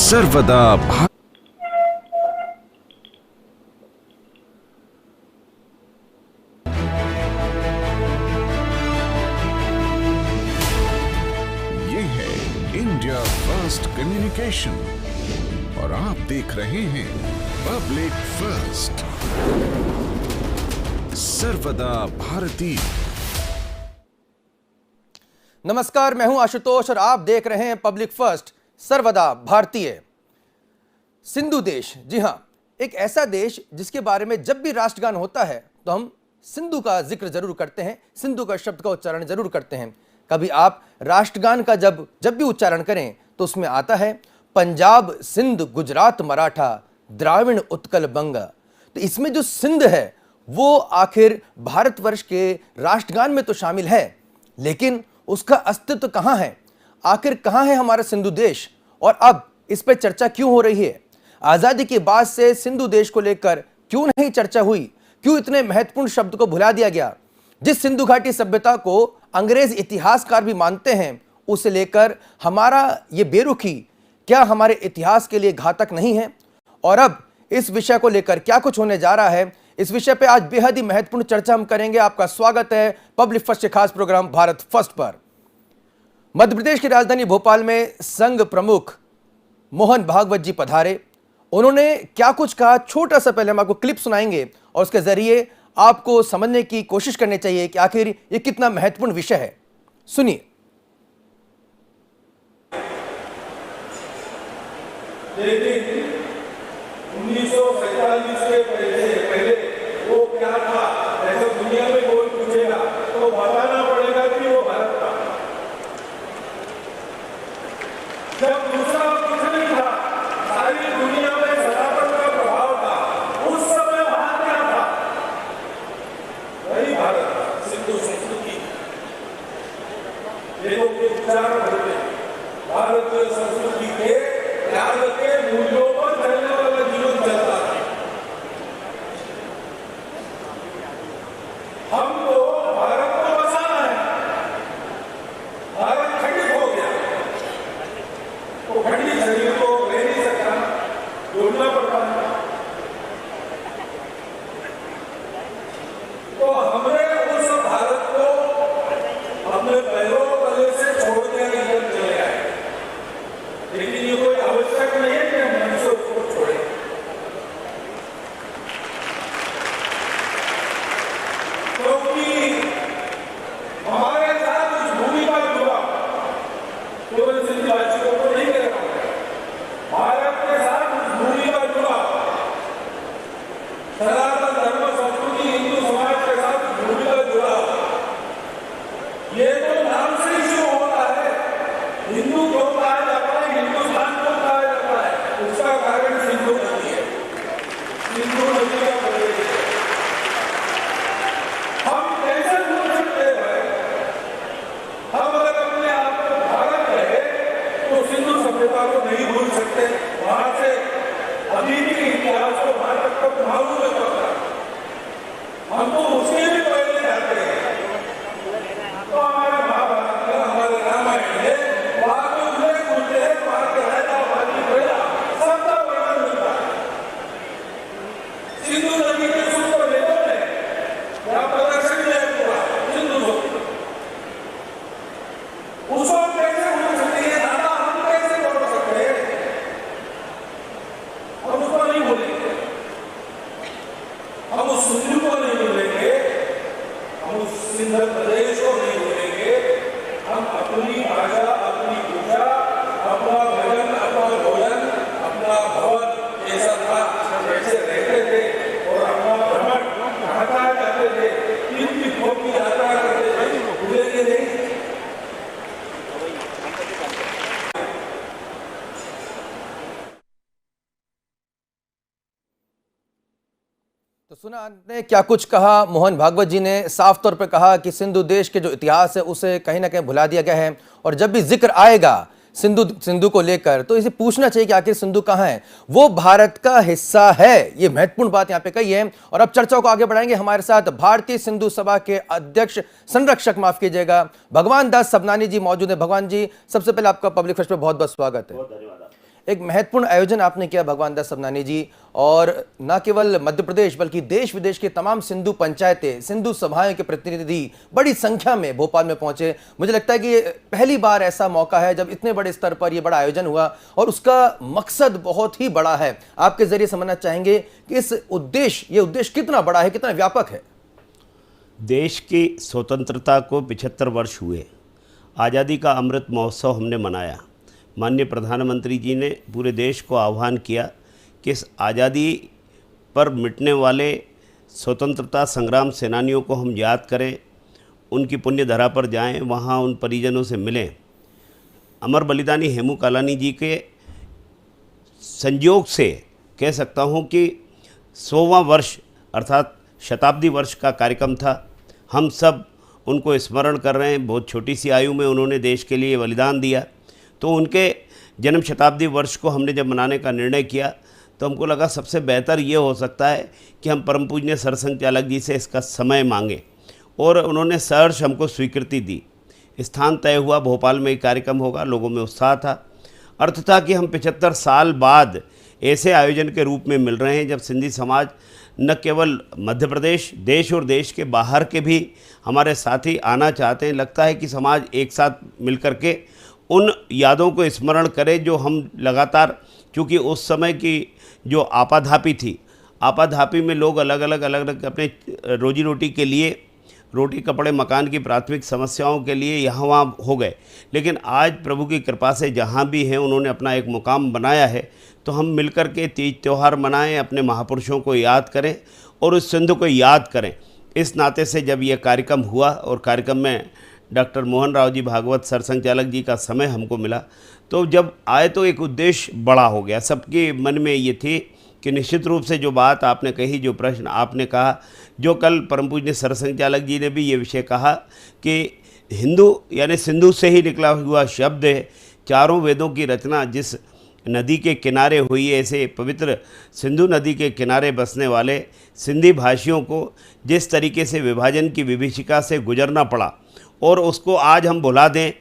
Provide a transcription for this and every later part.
सर्वदा ये है इंडिया फर्स्ट कम्युनिकेशन और आप देख रहे हैं पब्लिक फर्स्ट, सर्वदा भारतीय। नमस्कार, मैं हूं आशुतोष और आप देख रहे हैं पब्लिक फर्स्ट, सर्वदा भारतीय। सिंधु देश, जी हां, एक ऐसा देश जिसके बारे में जब भी राष्ट्रगान होता है तो हम सिंधु का जिक्र जरूर करते हैं, सिंधु का शब्द का उच्चारण जरूर करते हैं। कभी आप राष्ट्रगान का जब भी उच्चारण करें तो उसमें आता है पंजाब सिंध गुजरात मराठा द्राविड़ उत्कल बंग। तो इसमें जो सिंध है वो आखिर भारतवर्ष के राष्ट्रगान में तो शामिल है, लेकिन उसका अस्तित्व कहां है? आखिर कहां है हमारा सिंधु देश और अब इस पर चर्चा क्यों हो रही है? आजादी के बाद से सिंधु देश को लेकर क्यों नहीं चर्चा हुई? क्यों इतने महत्वपूर्ण शब्द को भुला दिया गया? जिस सिंधु घाटी सभ्यता को अंग्रेज इतिहासकार भी मानते हैं, उसे लेकर हमारा ये बेरुखी क्या हमारे इतिहास के लिए घातक नहीं है? और अब इस विषय को लेकर क्या कुछ होने जा रहा है, इस विषय पे आज बेहद ही महत्वपूर्ण चर्चा हम करेंगे। आपका स्वागत है पब्लिक फर्स्ट के खास प्रोग्राम भारत फर्स्ट पर। मध्य प्रदेश की राजधानी भोपाल में संघ प्रमुख मोहन भागवत जी पधारे। उन्होंने क्या कुछ कहा, छोटा सा पहले हम आपको क्लिप सुनाएंगे और उसके जरिए आपको समझने की कोशिश करनी चाहिए कि आखिर ये कितना महत्वपूर्ण विषय है। सुनिए। 1947 से पहले वो क्या था, ऐसा दुनिया में कोई पूछेगा तो बताना पड़ेगा कि वो भारत था। जब दूसरा कुछ नहीं था, सारी दुनिया में सनातन का प्रभाव था, उस समय वहां क्या था? वही भारत था, सिंधु संस्कृति। देखो के उच्चारण होते भारतीय संस्कृति के त्याग के मूल्यों पर चलने वाला जीवन चलता है। हमको भारत को बचाना है। भारत खंडित हो गया तो खंडित शरीर को ले नहीं सकता, जोड़ना पड़ता है। तो हमने उस भारत को अपने पैरों तले से छोड़ के निकल चले आए, लेकिन ये कोई आवश्यक नहीं है कि हम मन से उसको छोड़ें। क्योंकि हमारे साथ उस भूमि का जुड़ा, केवल सिंधुवासियों को नहीं कह रहा हूं, भारत के साथ उस भूमि का जुड़ा, सनातन धर्म संस्कृति हिंदू समाज के साथ उस भूमि का जुड़ा, ये तो नाम से ही शुरू होता है। हिंदू क्यों कहा जाता है, हिंदुस्तान क्यों कहा जाता है? उसका कारण सिंधु नदी है। सिंधु नदी का प्रदेश है। हम कैसे भूल सकते हैं? हम अगर अपने आप को भारत रहे तो सिंधु सभ्यता को नहीं भूल सकते। वहां से अभी भी इतिहास को भारत तक मालूम है पड़ता। हम तो उसके भी पहले जाते हैं। तो हमारे महाभारत में, हमारे रामायण में वहां के उल्लेख होते हैं, वहां के राजा वाली प्रजा सबका वर्णन मिलता है। सिंधु नदी के सूत्र वेदों में क्या प्रदर्शन है पूरा सिंधु नदी। उसको कैसे भूल सकते हैं दादा, हम कैसे बोल सकते हैं? हम उसको नहीं बोलेंगे, हम उस सिंधु को नहीं बोलेंगे, हम उस सिंध प्रदेश को नहीं बोलेंगे। हम अपनी भाषा, अपनी पूजा, अपना भजन, अपना भोजन, अपना भवन जैसा था जैसे रहते थे और अपना भ्रमण कहाँ जाते थे, किन तीर्थों की यात्रा करते थे, भूलेंगे नहीं। तो सुना आपने क्या कुछ कहा। मोहन भागवत जी ने साफ तौर पे कहा कि सिंधु देश के जो इतिहास है उसे कहीं ना कहीं भुला दिया गया है और जब भी जिक्र आएगा सिंधु को लेकर तो इसे पूछना चाहिए कि आखिर सिंधु कहां है। वो भारत का हिस्सा है, ये महत्वपूर्ण बात यहां पे कही है। और अब चर्चा को आगे बढ़ाएंगे। हमारे साथ भारतीय सिंधु सभा के अध्यक्ष, संरक्षक माफ कीजिएगा, भगवान दास सबनानी जी मौजूद है। भगवान जी, सबसे पहले आपका पब्लिक फर्स्ट पे बहुत बहुत स्वागत है। एक महत्वपूर्ण आयोजन आपने किया भगवान दास सबनानी जी, और न केवल मध्य प्रदेश बल्कि देश विदेश के तमाम सिंधु पंचायतें, सिंधु सभाओं के प्रतिनिधि बड़ी संख्या में भोपाल में पहुंचे। मुझे लगता है कि ये पहली बार ऐसा मौका है जब इतने बड़े स्तर पर यह बड़ा आयोजन हुआ और उसका मकसद बहुत ही बड़ा है। आपके जरिए समझना चाहेंगे कि इस ये उद्देश्य कितना बड़ा है, कितना व्यापक है। देश की स्वतंत्रता को 75 वर्ष हुए, आज़ादी का अमृत महोत्सव हमने मनाया। माननीय प्रधानमंत्री जी ने पूरे देश को आह्वान किया कि इस आज़ादी पर मिटने वाले स्वतंत्रता संग्राम सेनानियों को हम याद करें, उनकी पुण्य धरा पर जाएं, वहाँ उन परिजनों से मिलें। अमर बलिदानी हेमू कालानी जी के संयोग से कह सकता हूँ कि 100वां वर्ष अर्थात शताब्दी वर्ष का कार्यक्रम था। हम सब उनको स्मरण कर रहे हैं। बहुत छोटी सी आयु में उन्होंने देश के लिए बलिदान दिया। तो उनके जन्म शताब्दी वर्ष को हमने जब मनाने का निर्णय किया तो हमको लगा सबसे बेहतर ये हो सकता है कि हम परम पूज्य सरसंघ चालक जी से इसका समय मांगें, और उन्होंने सहर्ष हमको स्वीकृति दी। स्थान तय हुआ, भोपाल में ही कार्यक्रम होगा। लोगों में उत्साह था। अर्थ था कि हम 75 साल बाद ऐसे आयोजन के रूप में मिल रहे हैं जब सिंधी समाज न केवल मध्य प्रदेश, देश और देश के बाहर के भी हमारे साथी आना चाहते हैं। लगता है कि समाज एक साथ मिलकर के उन यादों को स्मरण करे जो हम लगातार, क्योंकि उस समय की जो आपाधापी थी, आपाधापी में लोग अलग अलग अपने रोजी रोटी के लिए, रोटी कपड़े मकान की प्राथमिक समस्याओं के लिए यहाँ वहाँ हो गए। लेकिन आज प्रभु की कृपा से जहाँ भी हैं उन्होंने अपना एक मुकाम बनाया है। तो हम मिलकर के तीज त्यौहार मनाएं, अपने महापुरुषों को याद करें और उस सिंधु को याद करें। इस नाते से जब यह कार्यक्रम हुआ और कार्यक्रम में डॉक्टर मोहन राव जी भागवत सरसंघ चालक जी का समय हमको मिला, तो जब आए तो एक उद्देश्य बड़ा हो गया। सबके मन में ये थी कि निश्चित रूप से जो बात आपने कही, जो प्रश्न आपने कहा, जो कल परम पूज्य सरसंघ चालक जी ने भी ये विषय कहा कि हिंदू यानी सिंधु से ही निकला हुआ शब्द है। चारों वेदों की रचना जिस नदी के किनारे हुई है, ऐसे पवित्र सिंधु नदी के किनारे बसने वाले सिंधी भाषियों को जिस तरीके से विभाजन की विभीषिका से गुजरना पड़ा और उसको आज हम भुला दें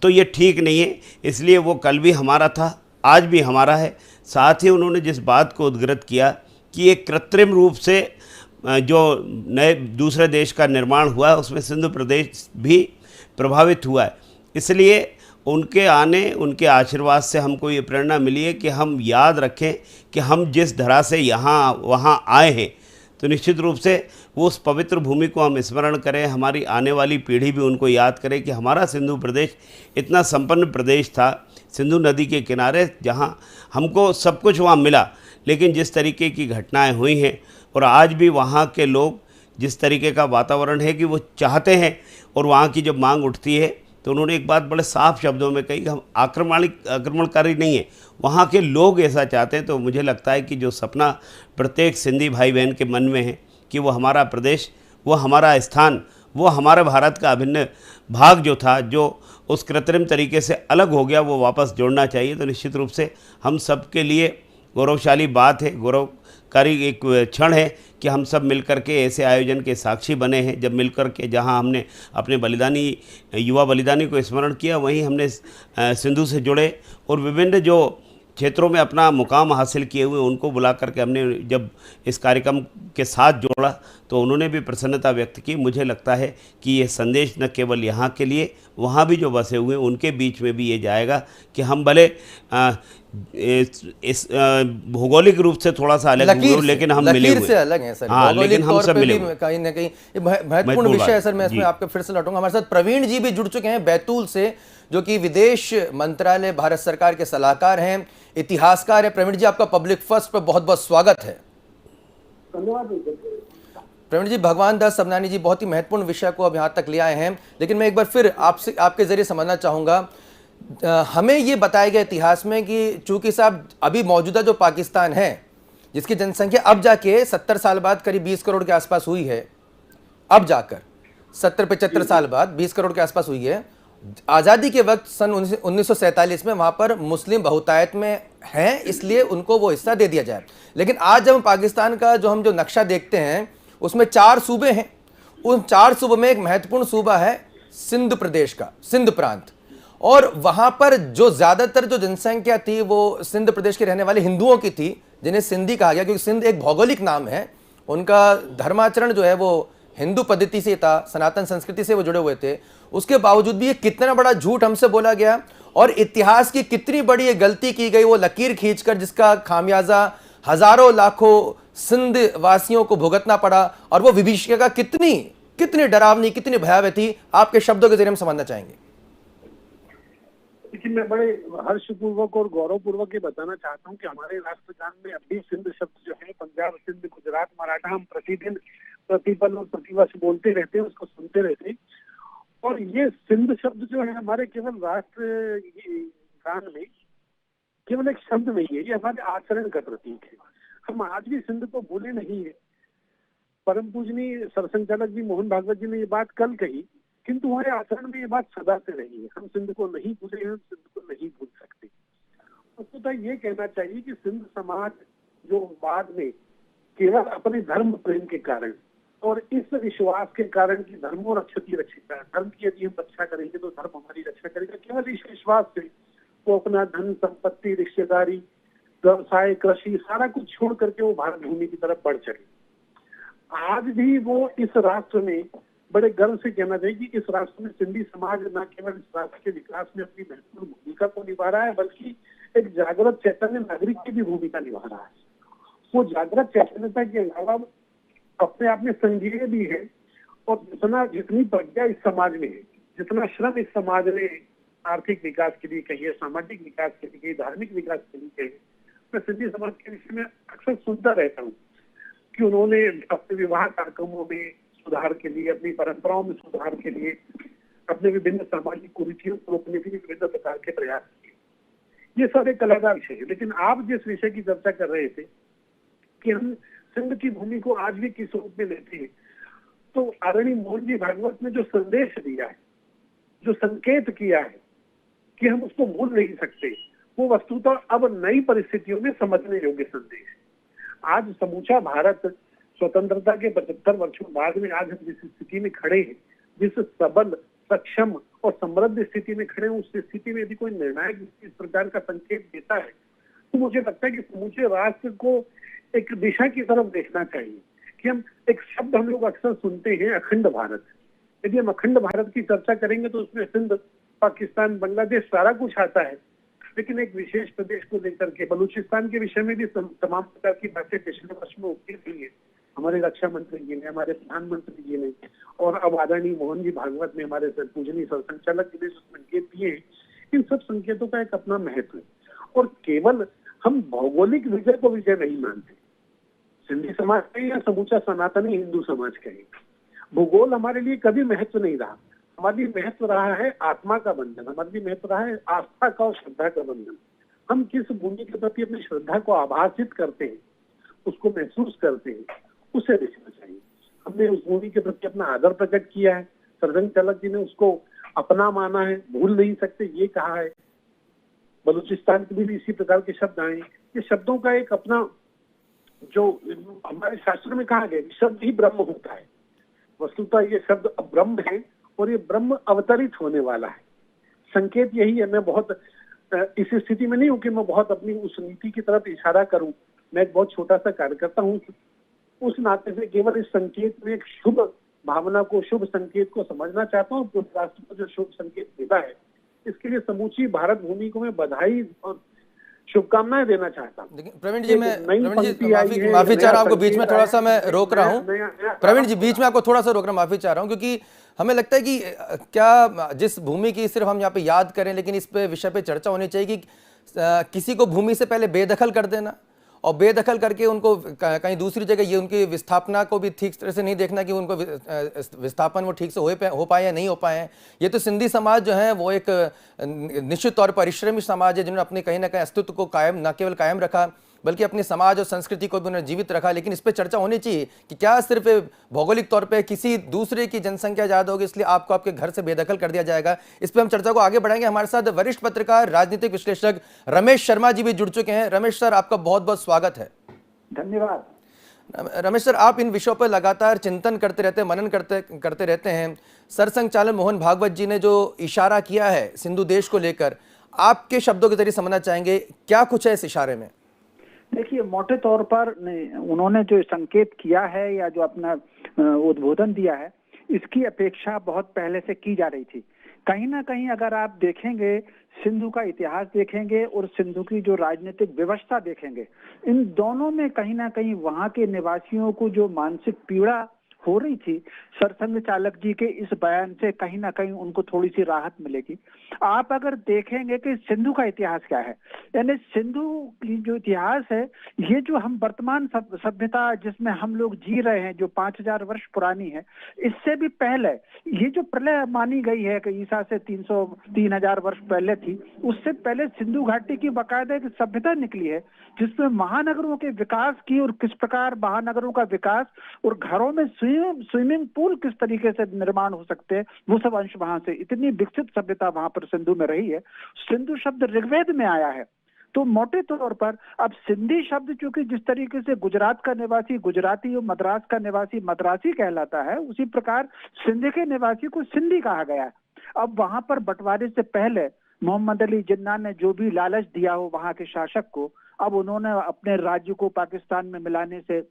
तो ये ठीक नहीं है। इसलिए वो कल भी हमारा था, आज भी हमारा है। साथ ही उन्होंने जिस बात को उद्घृत किया कि एक कृत्रिम रूप से जो नए दूसरे देश का निर्माण हुआ है उसमें सिंधु प्रदेश भी प्रभावित हुआ है। इसलिए उनके आने, उनके आशीर्वाद से हमको ये प्रेरणा मिली है कि हम याद रखें कि हम जिस धरा से यहाँ वहाँ आए हैं, तो निश्चित रूप से वो उस पवित्र भूमि को हम स्मरण करें। हमारी आने वाली पीढ़ी भी उनको याद करे कि हमारा सिंधु प्रदेश इतना संपन्न प्रदेश था, सिंधु नदी के किनारे, जहाँ हमको सब कुछ वहाँ मिला। लेकिन जिस तरीके की घटनाएं हुई हैं और आज भी वहाँ के लोग जिस तरीके का वातावरण है कि वो चाहते हैं और वहाँ की जब मांग उठती है तो उन्होंने एक बात बड़े साफ शब्दों में कही कि हम आक्रमणकारी नहीं है, वहाँ के लोग ऐसा चाहते हैं। तो मुझे लगता है कि जो सपना प्रत्येक सिंधी भाई बहन के मन में है कि वो हमारा प्रदेश, वो हमारा स्थान, वो हमारे भारत का अभिन्न भाग जो था, जो उस कृत्रिम तरीके से अलग हो गया, वो वापस जोड़ना चाहिए। तो निश्चित रूप से हम सब के लिए गौरवशाली बात है, गौरवकारी एक क्षण है कि हम सब मिलकर के ऐसे आयोजन के साक्षी बने हैं। जब मिलकर के जहां हमने अपने बलिदानी, युवा बलिदानी को स्मरण किया, वहीं हमने सिंधु से जुड़े और विभिन्न जो क्षेत्रों में अपना मुकाम हासिल किए हुए उनको बुला करके हमने जब इस कार्यक्रम के साथ जोड़ा तो उन्होंने भी प्रसन्नता व्यक्त की। मुझे लगता है कि ये संदेश न केवल यहाँ के लिए, वहाँ भी जो बसे हुए उनके बीच में भी ये जाएगा कि हम भले इस भौगोलिक रूप से थोड़ा सा अलग हुए लेकिन हम मिले हुए, से अलग हैं सर। हाँ, लेकिन हम सब मिले हुए। कहीं ना कहीं महत्वपूर्ण विषय है सर। मैं इसमें आपके फिर से लौटूंगा। हमारे साथ प्रवीण जी भी जुड़ चुके हैं बैतूल से, जो कि विदेश मंत्रालय भारत सरकार के सलाहकार हैं, इतिहासकार हैं। प्रवीण जी, आपका पब्लिक फर्स्ट पर बहुत बहुत स्वागत है। प्रवीण जी, भगवान दास सबनानी जी बहुत ही महत्वपूर्ण विषय को अब यहाँ तक ले आए हैं, लेकिन मैं एक बार फिर आपसे आपके जरिए समझना चाहूँगा, हमें ये बताया गया इतिहास में कि चूंकि साहब अभी मौजूदा जो पाकिस्तान है, जिसकी जनसंख्या अब जाके 70 साल बाद करीब 20 करोड़ के आसपास हुई है, अब जाकर 70-75 साल बाद 20 करोड़ के आसपास हुई है। आज़ादी के वक्त सन 1947 में वहाँ पर मुस्लिम बहुतायत में हैं, इसलिए उनको वो हिस्सा दे दिया जाए। लेकिन आज जब पाकिस्तान का जो नक्शा देखते हैं उसमें 4 सूबे हैं। उन 4 सूबों में एक महत्वपूर्ण सूबा है सिंध प्रदेश का, सिंध प्रांत। और वहां पर जो ज्यादातर जो जनसंख्या थी वो सिंध प्रदेश के रहने वाले हिंदुओं की थी, जिन्हें सिंधी कहा गया, क्योंकि सिंध एक भौगोलिक नाम है। उनका धर्माचरण जो है वो हिंदू पद्धति से था, सनातन संस्कृति से वो जुड़े हुए थे। उसके बावजूद भी ये कितना बड़ा झूठ हमसे बोला गया और इतिहास की कितनी बड़ी ये गलती की गई, वो लकीर खींचकर, जिसका खामियाजा हजारों लाखों सिंध वासियों को भुगतना पड़ा। और वो विभीषिका कितनी कितनी डरावनी, कितनी भयावह थी, आपके शब्दों के जरिए हम समझना चाहेंगे। लेकिन मैं बड़े हर्षपूर्वक और गौरवपूर्वक ये बताना चाहता हूँ कि हमारे राष्ट्रगान में अभी सिंध शब्द जो है, पंजाब, सिंध, गुजरात, मराठा, हम प्रतिदिन प्रतिपल और प्रतिवर्ष बोलते रहते हैं, उसको सुनते रहते हैं। और ये सिंध शब्द जो है हमारे केवल राष्ट्र गान में केवल एक शब्द नहीं है, ये हमारे आचरण का प्रतीक है। हम आज भी सिंध को भूले नहीं है। परम पूजनीय सरसंघचालक जी मोहन भागवत जी ने ये बात कल कही, किंतु हमारे आचरण में ये बात सदा से रही है। हम सिंध को नहीं भूले, हम सिंध को नहीं भूल सकते। वस्तुतः तो ये कहना चाहिए कि सिंध समाज जो बाद में केवल अपने धर्म प्रेम के कारण और इस विश्वास के कारण कि धर्मो रक्षति रक्षिता, धर्म की यदि हम रक्षा करेंगे तो धर्म हमारी रक्षा करेगा, केवल इस विश्वास से वो अपना धन संपत्ति, रिश्तेदारी, व्यवसाय, कृषि सारा कुछ छोड़ करके वो भारत भूमि की तरफ बढ़ चले। आज भी वो इस राष्ट्र में बड़े गर्व से कहना चाहिए कि इस राष्ट्र में सिंधी समाज न केवल इस राष्ट्र के विकास में अपनी महत्वपूर्ण भूमिका को निभा रहा है, बल्कि एक जागृत चैतन्य नागरिक की भी भूमिका निभा रहा है। वो जागृत चैतन्यता के अलावा अपने आप में संजीव भी है। और जितनी प्रज्ञा इस समाज में है, जितना श्रम इस समाज ने आर्थिक विकास के लिए कहिए, सामाजिक विकास के लिए, धार्मिक विकास के लिए कहिए, मैं सिंधी समाज के विषय में अक्सर सुनता रहता हूँ कि उन्होंने अपने विवाह कार्यक्रमों में सुधार के लिए, अपनी परंपराओं में सुधार के लिए, अपने विभिन्न सामाजिक कुरीतियों को रोकने के लिए विभिन्न प्रकार के प्रयास किए। ये सब एक अलग विषय है। लेकिन आप जिस विषय की चर्चा कर रहे थे कि हम सिंध की भूमि को आज भी किस रूप में लेते हैं, तो आदरणीय मोहन जी भागवत ने जो संदेश दिया है, जो संकेत किया है कि हम उसको भूल नहीं सकते, वो वस्तुतः अब नई परिस्थितियों में समझने योग्य संदेश है। आज समूचा भारत स्वतंत्रता के 75 वर्षों बाद में आज हम जिस स्थिति में खड़े हैं, जिस सबल, सक्षम और समृद्ध स्थिति में खड़े हैं, उस स्थिति में यदि कोई निर्णायक इस प्रकार का संकेत देता है तो मुझे लगता है कि समूचे राष्ट्र को एक दिशा की तरफ देखना चाहिए। कि हम एक शब्द हम लोग अक्सर सुनते हैं, अखंड भारत। यदि हम अखंड भारत की चर्चा करेंगे तो उसमें सिंध, पाकिस्तान, बांग्लादेश सारा कुछ आता है। लेकिन एक विशेष प्रदेश को लेकर के बलूचिस्तान के विषय में भी तमाम प्रकार की बातें पिछले वर्ष में उठती रही है। हमारे रक्षा मंत्री जी ने, हमारे प्रधानमंत्री जी ने और अब आदरणीय मोहन जी भागवत ने, हमारे पूजनीय सरसंघचालक जी ने जो संकेत दिए हैं, इन सब संकेतों का एक अपना महत्व है। और केवल हम भौगोलिक विजय को विजय नहीं मानते, सिंधी समाज कहे या समूचा सनातनी हिंदू समाज कहे, भूगोल हमारे लिए कभी महत्व नहीं रहा। हमारे लिए महत्व रहा है आत्मा का बंधन, हमारे लिए महत्व रहा है आस्था का और श्रद्धा का बंधन। हम किस भूमि के प्रति अपनी श्रद्धा को आभासित करते हैं, उसको महसूस करते हैं, उसे देखना चाहिए। हमने उस भूमि के प्रति अपना आदर प्रकट किया है, सरसंघचालक जी ने उसको अपना माना है, भूल नहीं सकते ये कहा है। बलूचिस्तान के भी इसी प्रकार के शब्द आए। ये शब्दों का एक अपना, जो हमारे शास्त्र में कहा गया, शब्द ही ब्रह्म होता है। वस्तुतः ये शब्द अब ब्रह्म है और ये ब्रह्म अवतरित होने वाला है। संकेत यही है। मैं बहुत इस स्थिति में नहीं हूं कि मैं बहुत अपनी उस नीति की तरफ इशारा करूं। मैं एक बहुत छोटा सा कार्यकर्ता हूं, उस नाते से केवल इस संकेत में एक शुभ भावना को, शुभ संकेत को समझना चाहता हूँ। पूरे राष्ट्र को जो शुभ संकेत देता है, इसके लिए समूची भारत भूमि को मैं बधाई और शुभकामनाएं देना चाहता हूँ। प्रवीण जी, माफी चाह रहा हूँ, आपको बीच में थोड़ा सा मैं रोक रहा हूँ। प्रवीण जी, बीच में आपको थोड़ा सा रोक रहा हूँ, माफी चाह रहा हूँ, क्योंकि हमें लगता है कि क्या जिस भूमि की सिर्फ हम यहाँ पे याद करें, लेकिन इस पे विषय पे चर्चा होनी चाहिए कि किसी को भूमि से पहले बेदखल कर देना और बेदखल करके उनको कहीं दूसरी जगह, ये उनकी विस्थापना को भी ठीक तरह से नहीं देखना कि उनको विस्थापन वो ठीक से हो पाए या नहीं हो पाए। ये तो सिंधी समाज जो है वो एक निश्चित तौर पर परिश्रमी समाज है, जिन्होंने अपने कहीं ना कहीं अस्तित्व को कायम, न केवल कायम रखा बल्कि अपने समाज और संस्कृति को भी उन्होंने जीवित रखा। लेकिन इस पर चर्चा होनी चाहिए कि क्या सिर्फ भौगोलिक तौर पे किसी दूसरे की जनसंख्या ज़्यादा होगी इसलिए आपको आपके घर से बेदखल कर दिया जाएगा। इस पर हम चर्चा को आगे बढ़ाएंगे। हमारे साथ वरिष्ठ पत्रकार, राजनीतिक विश्लेषक रमेश शर्मा जी भी जुड़ चुके हैं। रमेश सर, आपका बहुत बहुत स्वागत है। धन्यवाद। रमेश सर, आप इन विषयों पर लगातार चिंतन करते रहते हैं, मनन करते रहते हैं। सरसंघचालक मोहन भागवत जी ने जो इशारा किया है सिंधु देश को लेकर, आपके शब्दों के जरिए समझना चाहेंगे क्या कुछ है इस इशारे में? देखिए, मोटे तौर पर उन्होंने जो संकेत किया है या जो अपना उद्बोधन दिया है, इसकी अपेक्षा बहुत पहले से की जा रही थी। कहीं ना कहीं अगर आप देखेंगे, सिंधु का इतिहास देखेंगे और सिंधु की जो राजनीतिक व्यवस्था देखेंगे, इन दोनों में कहीं ना कहीं वहां के निवासियों को जो मानसिक पीड़ा हो रही थी, सरसंघ चालक जी के इस बयान से कहीं ना कहीं उनको थोड़ी सी राहत मिलेगी। आप अगर देखेंगे कि सिंधु का इतिहास क्या है, यानी सिंधु की जो इतिहास है, ये जो हम वर्तमान सभ्यता जिसमें हम लोग जी रहे हैं, जो 5000 वर्ष पुरानी है, इससे भी पहले ये जो प्रलय मानी गई है कि ईसा से 3000 वर्ष पहले थी, उससे पहले सिंधु घाटी की बाकायदा एक सभ्यता निकली है जिसमें महानगरों के विकास की और किस प्रकार महानगरों का विकास और घरों में स्विमिंग पूल किस तरीके से निर्माण हो सकते हैं, वो सब अंश वहां से, इतनी विकसित सभ्यता वहां पर सिंधु में रही है। सिंधु शब्द ऋग्वेद में आया है। तो मोटे तौर पर अब सिंधी शब्द चूंकि जिस तरीके से गुजरात का निवासी गुजराती और मद्रास का निवासी मद्रासी कहलाता है, उसी प्रकार सिंध के निवासी को सिंधी कहा गया है। अब वहां पर बंटवारे से पहले मोहम्मद अली जिन्ना ने जो भी लालच दिया हो वहां के शासक को, अब उन्होंने अपने राज्य को पाकिस्तान में मिलाने से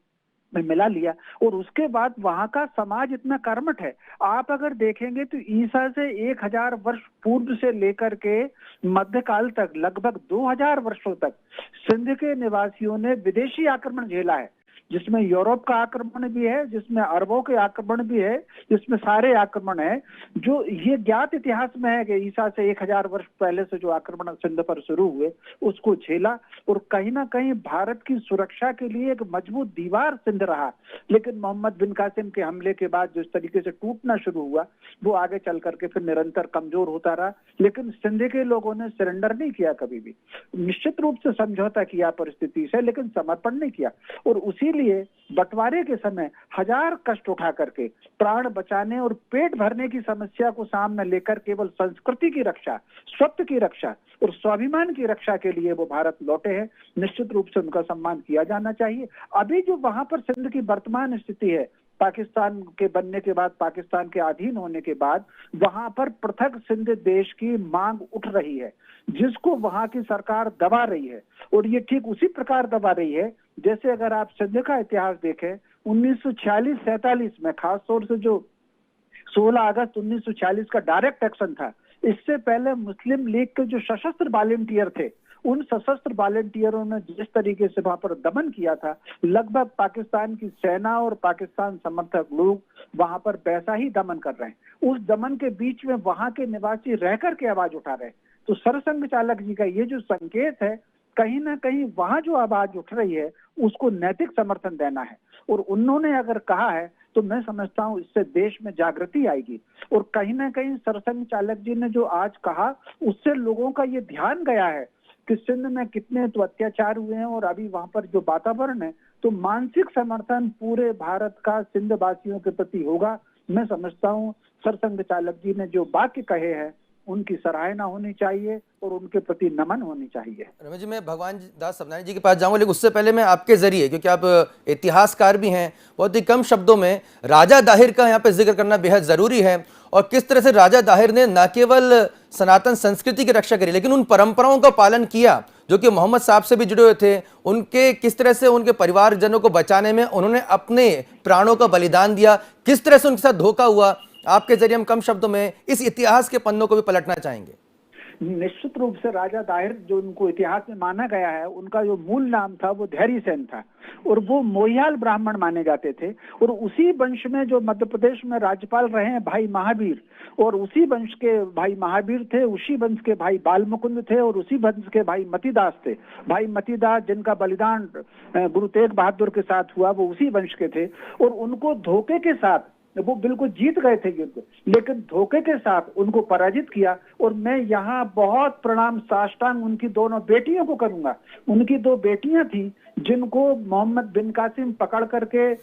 मिला लिया और उसके बाद वहां का समाज इतना कर्मठ है। आप अगर देखेंगे तो ईसा से 1000 वर्ष पूर्व से लेकर के मध्यकाल तक लगभग 2000 वर्षों तक सिंध के निवासियों ने विदेशी आक्रमण झेला है, जिसमें यूरोप का आक्रमण भी है, जिसमें अरबों के आक्रमण भी है, जिसमें सारे आक्रमण है। जो ये ज्ञात इतिहास में है कि ईसा से 1000 वर्ष पहले से जो आक्रमण सिंध पर शुरू हुए उसको झेला और कहीं ना कहीं भारत की सुरक्षा के लिए एक मजबूत दीवार सिंध रहा। लेकिन मोहम्मद बिन कासिम के हमले के बाद जिस तरीके से टूटना शुरू हुआ, वो आगे चल करके फिर निरंतर कमजोर होता रहा। लेकिन सिंध के लोगों ने सरेंडर नहीं किया कभी भी, निश्चित रूप से समझौता किया परिस्थिति से, लेकिन समर्पण नहीं किया। और उसी बंटवारे के समय हजार कष्ट उठा करके प्राण बचाने और पेट भरने की समस्या को सामने लेकर केवल संस्कृति की रक्षा, स्वत्व की रक्षा और स्वाभिमान की रक्षा के लिए वो भारत लौटे हैं। निश्चित रूप से उनका सम्मान किया जाना चाहिए। अभी जो वहां पर सिंध की वर्तमान स्थिति है, पाकिस्तान के बनने के बाद, पाकिस्तान के अधीन होने के बाद वहां पर पृथक सिंध देश की मांग उठ रही है, जिसको वहां की सरकार दबा रही है। और ये ठीक उसी प्रकार दबा रही है जैसे अगर आप सिंध का इतिहास देखें, 1946-47 में खास तौर से जो 16 अगस्त 1946 का डायरेक्ट एक्शन था, इससे पहले मुस्लिम लीग के जो सशस्त्र वॉलंटियर थे, उन सशस्त्र वॉलंटियरों ने जिस तरीके से वहां पर दमन किया था, लगभग पाकिस्तान की सेना और पाकिस्तान समर्थक लोग वहां पर वैसा ही दमन कर रहे हैं। उस दमन के बीच में वहां के निवासी रह करके आवाज उठा रहे हैं। तो सरसंघ चालक जी का ये जो संकेत है, कहीं ना कहीं वहां जो आवाज उठ रही है उसको नैतिक समर्थन देना है। और उन्होंने अगर कहा है तो मैं समझता हूं इससे देश में जागृति आएगी। और कहीं ना कहीं सरसंघ चालक जी ने जो आज कहा, उससे लोगों का ये ध्यान गया है कि सिंध में कितने तो अत्याचार हुए हैं और अभी वहां पर जो वातावरण है, तो मानसिक समर्थन पूरे भारत का सिंध वासियों के प्रति होगा। मैं समझता हूं सरसंघ चालक जी ने जो वाक्य कहे हैं उनकी सराहना होनी चाहिए और उनके प्रति नमन होनी चाहिए। रमेश जी, मैं भगवान दास सबनानी जी के पास जाऊंगा, लेकिन उससे पहले मैं आपके जरिए, क्योंकि आप इतिहासकार भी हैं, बहुत ही कम शब्दों में राजा दाहिर का यहाँ पे जिक्र करना बेहद जरूरी है। और किस तरह से राजा दाहिर ने न केवल सनातन संस्कृति की रक्षा करी, लेकिन उन परंपराओं का पालन किया जो कि मोहम्मद साहब से भी जुड़े हुए थे। उनके किस तरह से उनके परिवारजनों को बचाने में उन्होंने अपने प्राणों का बलिदान दिया, किस तरह से उनके साथ धोखा हुआ, आपके जरिए हम कम शब्दों में इस इतिहास के पन्नों को भी पलटना चाहेंगे। निश्चित रूप से राजा दाहिर जो उनको इतिहास में माना गया है, उनका जो मूल नाम था वो धैर्य सेन था और वो मोहियाल ब्राह्मण माने जाते थे। और उसी वंश में जो मध्य प्रदेश में राज्यपाल रहे हैं भाई महावीर, और उसी वंश के भाई महावीर थे, उसी वंश के भाई बाल मुकुंद थे और उसी वंश के भाई मतीदास थे। भाई मतीदास जिनका बलिदान गुरु तेग बहादुर के साथ हुआ, वो उसी वंश के थे। और उनको धोखे के साथ, वो बिल्कुल जीत गए थे युद्ध, लेकिन धोखे के साथ उनको पराजित किया। और मैं यहाँ बहुत प्रणाम साष्टांग उनकी दोनों बेटियों को करूंगा। उनकी 2 बेटियां थी जिनको मोहम्मद बिन कासिम पकड़ करके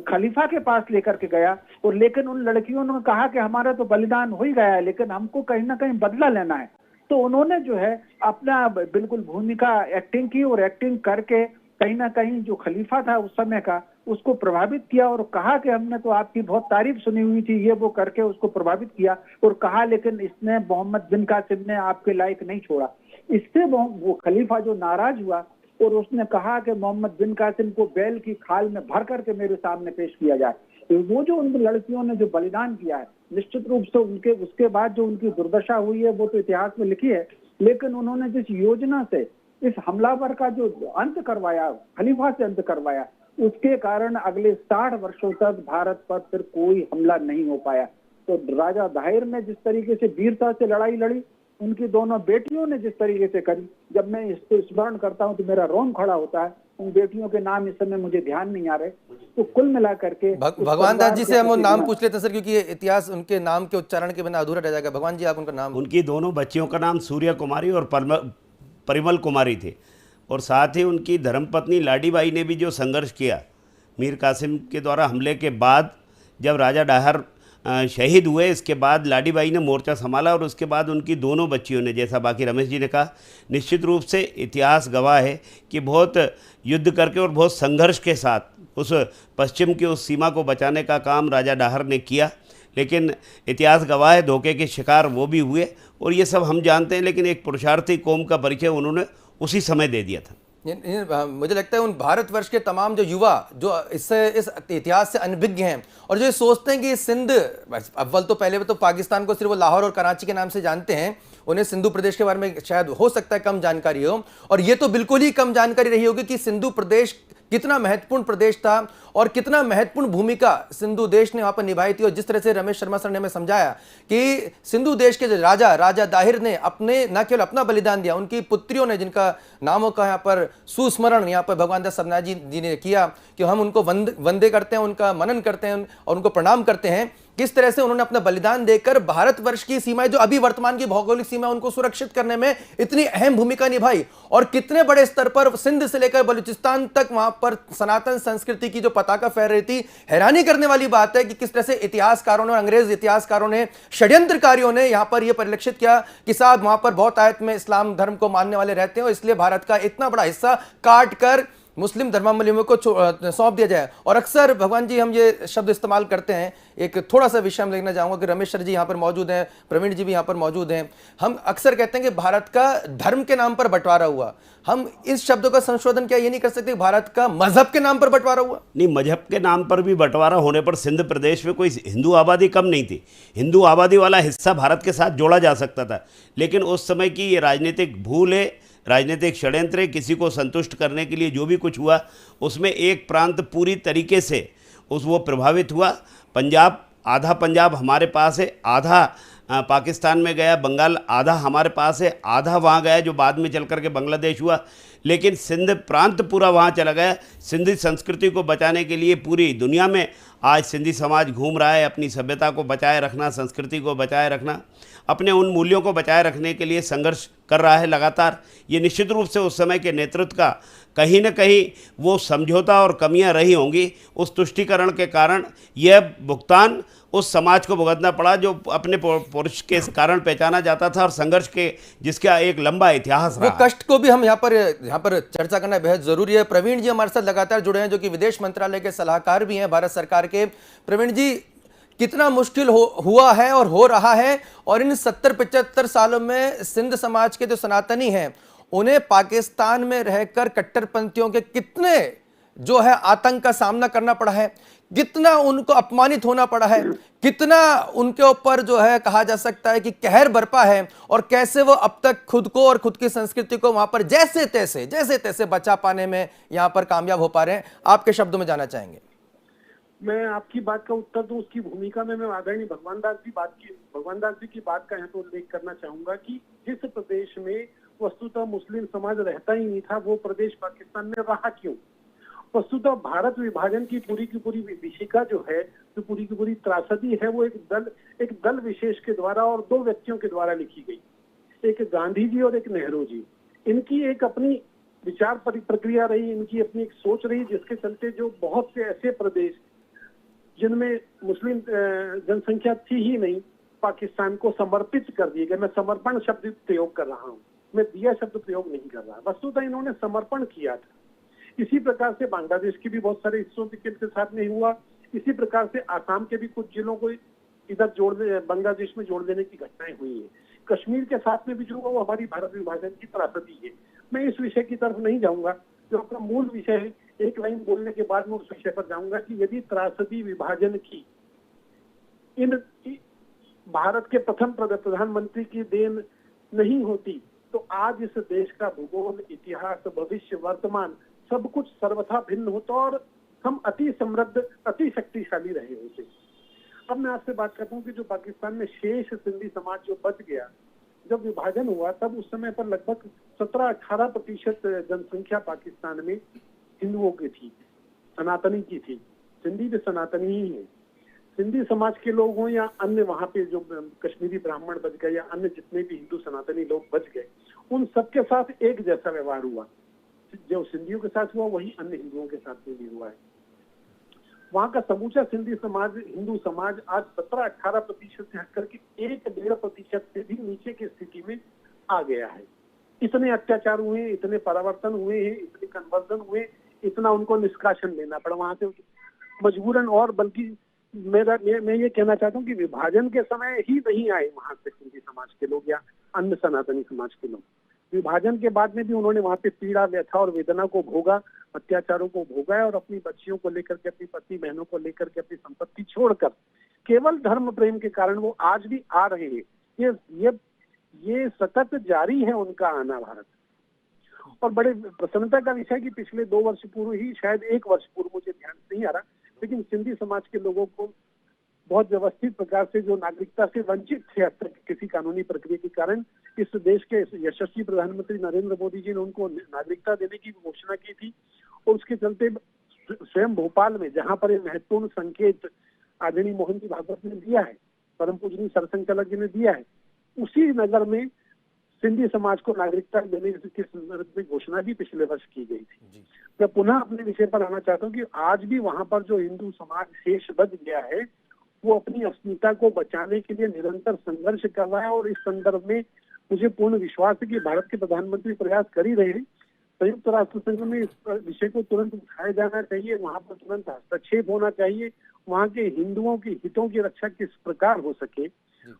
खलीफा के पास लेकर के गया, और लेकिन उन लड़कियों ने कहा कि हमारा तो बलिदान हो ही गया है, लेकिन हमको कहीं ना कहीं बदला लेना है। तो उन्होंने जो है अपना बिल्कुल भूमिका एक्टिंग की और एक्टिंग करके कहीं ना कहीं जो खलीफा था उस समय का, उसको प्रभावित किया और कहा कि हमने तो आपकी बहुत तारीफ सुनी हुई थी, ये वो करके उसको प्रभावित किया और कहा लेकिन इसने मोहम्मद बिन कासिम ने आपके लायक नहीं छोड़ा। इससे वो खलीफा जो नाराज हुआ और उसने कहा कि मोहम्मद बिन कासिम को बैल की खाल में भर करके मेरे सामने पेश किया जाए। तो वो जो उन लड़कियों ने जो बलिदान किया है, निश्चित रूप से उनके उसके बाद जो उनकी दुर्दशा हुई है वो तो इतिहास में लिखी है, लेकिन उन्होंने जिस योजना से इस हमलावर का जो अंत करवाया, खलीफा से अंत करवाया, उसके कारण अगले 60 वर्षों तक भारत पर फिर कोई हमला नहीं हो पाया। तो राजा दाहिर ने जिस तरीके से वीरता से लड़ाई लड़ी, उनकी दोनों बेटियों ने जिस तरीके से करी, जब मैं इसको स्मरण करता हूं तो मेरा रोम खड़ा होता है। उन बेटियों के नाम इस समय मुझे ध्यान नहीं आ रहे। तो कुल मिलाकर के भगवान दास जी से हम वो नाम पूछ लेते हैं सर, क्योंकि ये इतिहास उनके नाम के उच्चारण के बिना अधूरा रह जाएगा। भगवान जी, आप उनका नाम। उनकी दोनों बच्चियों का नाम सूर्य कुमारी और परिमल कुमारी थे, और साथ ही उनकी धर्मपत्नी लाडी बाई ने भी जो संघर्ष किया मीर कासिम के द्वारा हमले के बाद, जब राजा डाहर शहीद हुए, इसके बाद लाडी बाई ने मोर्चा संभाला और उसके बाद उनकी दोनों बच्चियों ने, जैसा बाकी रमेश जी ने कहा, निश्चित रूप से इतिहास गवाह है कि बहुत युद्ध करके और बहुत संघर्ष के साथ उस पश्चिम की उस सीमा को बचाने का काम राजा डाहर ने किया। लेकिन इतिहास गवाह है, धोखे के शिकार वो भी हुए और ये सब हम जानते हैं, लेकिन एक पुरुषार्थी कौम का परिचय उन्होंने उसी समय दे दिया था। मुझे लगता है उन भारतवर्ष के तमाम जो युवा जो इस इतिहास से अनभिज्ञ हैं और जो ये सोचते हैं कि सिंध, अव्वल तो पहले तो पाकिस्तान को सिर्फ वो लाहौर और कराची के नाम से जानते हैं, उन्हें सिंधु प्रदेश के बारे में शायद हो सकता है कम जानकारी हो, और ये तो बिल्कुल ही कम जानकारी रही होगी कि सिंधु प्रदेश कितना महत्वपूर्ण प्रदेश था और कितना महत्वपूर्ण भूमिका सिंधु देश ने वहां पर निभाई थी। और जिस तरह से रमेश शर्मा सर ने हमें समझाया कि सिंधु देश के जो राजा दाहिर ने अपने न केवल अपना बलिदान दिया, उनकी पुत्रियों ने, जिनका नामों का यहाँ पर सुस्मरण यहाँ पर भगवान दास सबनाथ जी ने किया, कि हम उनको वंदे करते हैं, उनका मनन करते हैं और उनको प्रणाम करते हैं। किस तरह से उन्होंने अपना बलिदान देकर भारतवर्ष की सीमाएं, जो अभी वर्तमान की भौगोलिक सीमा, उनको सुरक्षित करने में इतनी अहम भूमिका निभाई, और कितने बड़े स्तर पर सिंध से लेकर बलूचिस्तान तक वहां पर सनातन संस्कृति की जो पताका फहर रही थी। हैरानी करने वाली बात है कि किस तरह से इतिहासकारों ने, अंग्रेज इतिहासकारों ने, षड्यंत्रकारियों ने यहां पर यह परिलक्षित किया कि साहब वहां पर बहुत आयत में इस्लाम धर्म को मानने वाले रहते हैं और इसलिए भारत का इतना बड़ा हिस्सा काट कर मुस्लिम धर्मावलंबियों को सौंप दिया जाए। और अक्सर भगवान जी हम ये शब्द इस्तेमाल करते हैं, एक थोड़ा सा विषय हम लेना चाहूंगा कि रमेश सर जी यहाँ पर मौजूद हैं, प्रवीण जी भी यहाँ पर मौजूद हैं। हम अक्सर कहते हैं कि भारत का धर्म के नाम पर बंटवारा हुआ। हम इस शब्दों का संशोधन क्या ये नहीं कर सकते भारत का मजहब के नाम पर बंटवारा हुआ? नहीं, मजहब के नाम पर भी बंटवारा होने पर सिंध प्रदेश में कोई हिंदू आबादी कम नहीं थी। हिंदू आबादी वाला हिस्सा भारत के साथ जोड़ा जा सकता था, लेकिन उस समय की ये राजनीतिक भूल है, राजनीतिक षड्यंत्र, किसी को संतुष्ट करने के लिए जो भी कुछ हुआ, उसमें एक प्रांत पूरी तरीके से वो प्रभावित हुआ। आधा पंजाब हमारे पास है, आधा पाकिस्तान में गया, बंगाल आधा हमारे पास है, आधा वहाँ गया जो बाद में चल करके बांग्लादेश हुआ, लेकिन सिंध प्रांत पूरा वहाँ चला गया। सिंधी संस्कृति को बचाने के लिए पूरी दुनिया में आज सिंधी समाज घूम रहा है, अपनी सभ्यता को बचाए रखना, संस्कृति को बचाए रखना, अपने उन मूल्यों को बचाए रखने के लिए संघर्ष कर रहा है लगातार। ये निश्चित रूप से उस समय के नेतृत्व का कहीं न कहीं वो समझौता और कमियां रही होंगी। उस तुष्टीकरण के कारण यह भुगतान उस समाज को भुगतना पड़ा जो अपने पुरुष के कारण पहचाना जाता था और संघर्ष के जिसका एक लंबा इतिहास रहा। वो कष्ट को भी हम यहाँ पर चर्चा करना बेहद जरूरी है। प्रवीण जी हमारे साथ लगातार जुड़े हैं, जो कि विदेश मंत्रालय के सलाहकार भी हैं भारत सरकार के। प्रवीण जी, कितना मुश्किल हुआ है और हो रहा है, और इन 70-75 सालों में सिंध समाज के जो सनातनी हैं उन्हें पाकिस्तान में रहकर कट्टरपंथियों के कितने जो है आतंक का सामना करना पड़ा है, कितना उनको अपमानित होना पड़ा है, कितना उनके ऊपर जो है कहा जा सकता है कि कहर बरपा है, और कैसे वो अब तक खुद को और खुद की संस्कृति को वहां पर जैसे तैसे बचा पाने में यहां पर कामयाब हो पा रहे हैं। आपके शब्दों में जाना चाहेंगे? मैं आपकी बात का उत्तर दूं, उसकी भूमिका में मैं आदरणीय भगवान दास जी की बात का यहाँ तो उल्लेख करना चाहूंगा कि जिस प्रदेश में वस्तुतः मुस्लिम समाज रहता ही नहीं था, वो प्रदेश पाकिस्तान में रहा क्यों? वस्तुतः भारत विभाजन की पूरी विभीषिका जो है, जो पूरी की पूरी त्रासदी है, वो एक दल विशेष के द्वारा और दो व्यक्तियों के द्वारा लिखी गई, एक गांधी जी और एक नेहरू जी। इनकी एक अपनी विचार प्रक्रिया रही, इनकी अपनी एक सोच रही, जिसके चलते जो बहुत से ऐसे प्रदेश जिनमें मुस्लिम जनसंख्या थी ही नहीं, पाकिस्तान को समर्पित कर दिए गए। मैं समर्पण शब्द प्रयोग कर रहा हूँ, मैं दिया शब्द प्रयोग नहीं कर रहा। वस्तुतः इन्होंने समर्पण किया था। इसी प्रकार से बांग्लादेश के भी बहुत सारे हिस्सों के साथ में हुआ। इसी प्रकार से आसाम के भी कुछ जिलों को इधर जोड़ने, बांग्लादेश में जोड़ देने की घटनाएं हुई है। कश्मीर के साथ में भी जो हुआ वो हमारी भारत विभाजन की त्रासदी है। मैं इस विषय की तरफ नहीं जाऊंगा, जो अपना मूल विषय है। एक लाइन बोलने के बाद मैं उस विषय पर जाऊंगा कि यदि त्रासदी विभाजन की इन भारत के प्रथम प्रधानमंत्री की देन नहीं होती तो आज इस देश का भूगोल, इतिहास, भविष्य, वर्तमान सब कुछ सर्वथा भिन्न होता और हम अति समृद्ध, अति शक्तिशाली रहे होते। अब मैं आपसे बात करता हूँ कि जो पाकिस्तान में शेष सिंधी समाज जो बच गया, जब विभाजन हुआ तब उस समय पर लगभग 17-18% जनसंख्या पाकिस्तान में हिंदुओं की थी, सनातनी की थी। सिंधी भी सनातनी ही है। सिंधी समाज के लोग हों या अन्य वहाँ पे जो कश्मीरी ब्राह्मण बच गए या अन्य जितने भी हिंदू सनातनी लोग बच गए, उन सबके साथ एक जैसा व्यवहार हुआ। जो सिंधियों के साथ हुआ वही अन्य हिंदुओं के साथ भी हुआ है। वहाँ का समूचा सिंधी समाज, हिंदू समाज आज 17-18% से हटकर के 1-1.5% से भी नीचे की स्थिति में आ गया है। इतने अत्याचार हुए, इतने परिवर्तन हुए हैं, इतने कन्वर्जन हुए, इतना उनको निष्कासन लेना पड़ा वहां से मजबूरन। और बल्कि मैं ये कहना चाहता हूँ कि विभाजन के समय ही नहीं आए वहां से सिंधी समाज के लोग या अन्य सनातनी समाज के लोग। विभाजन के बाद में भी उन्होंने वहां पे पीड़ा, व्यथा और वेदना को भोगा, अत्याचारों को भोगा है और अपनी बच्चियों को लेकर के, अपनी पति बहनों को लेकर के, अपनी संपत्ति छोड़कर केवल धर्म प्रेम के कारण वो आज भी आ रहे हैं। ये सतत जारी है उनका आना भारत। और बड़े प्रसन्नता का विषय कि पिछले 2 वर्ष पूर्व ही, शायद 1 वर्ष पूर्व, मुझे ध्यान नहीं आ रहा, लेकिन सिंधी समाज के लोगों को बहुत व्यवस्थित प्रकार से जो नागरिकता से वंचित थे अब तक किसी कानूनी प्रक्रिया के कारण, इस देश के यशस्वी प्रधानमंत्री नरेंद्र मोदी जी ने उनको नागरिकता देने की घोषणा की थी। और उसके चलते स्वयं भोपाल में, जहां पर एक महत्वपूर्ण संकेत आदरणीय मोहन जी भागवत ने दिया है, परम पूजनीय सरसंघचालक जी ने दिया है, उसी नगर में सिंधी समाज को नागरिकता देने की संदर्भ में घोषणा भी पिछले वर्ष की गई थी। मैं पुनः अपने विषय पर आना चाहता हूँ कि आज भी वहां पर जो हिंदू समाज शेष बच गया है वो अपनी अस्मिता को बचाने के लिए निरंतर संघर्ष कर रहा है। और इस संदर्भ में मुझे पूर्ण विश्वास है कि भारत के प्रधानमंत्री प्रयास कर ही रहे हैं। संयुक्त राष्ट्र संघ में इस विषय को तुरंत उठाया जाना चाहिए, वहां पर तुरंत हस्तक्षेप होना चाहिए। वहां के हिंदुओं की हितों की रक्षा किस प्रकार हो सके,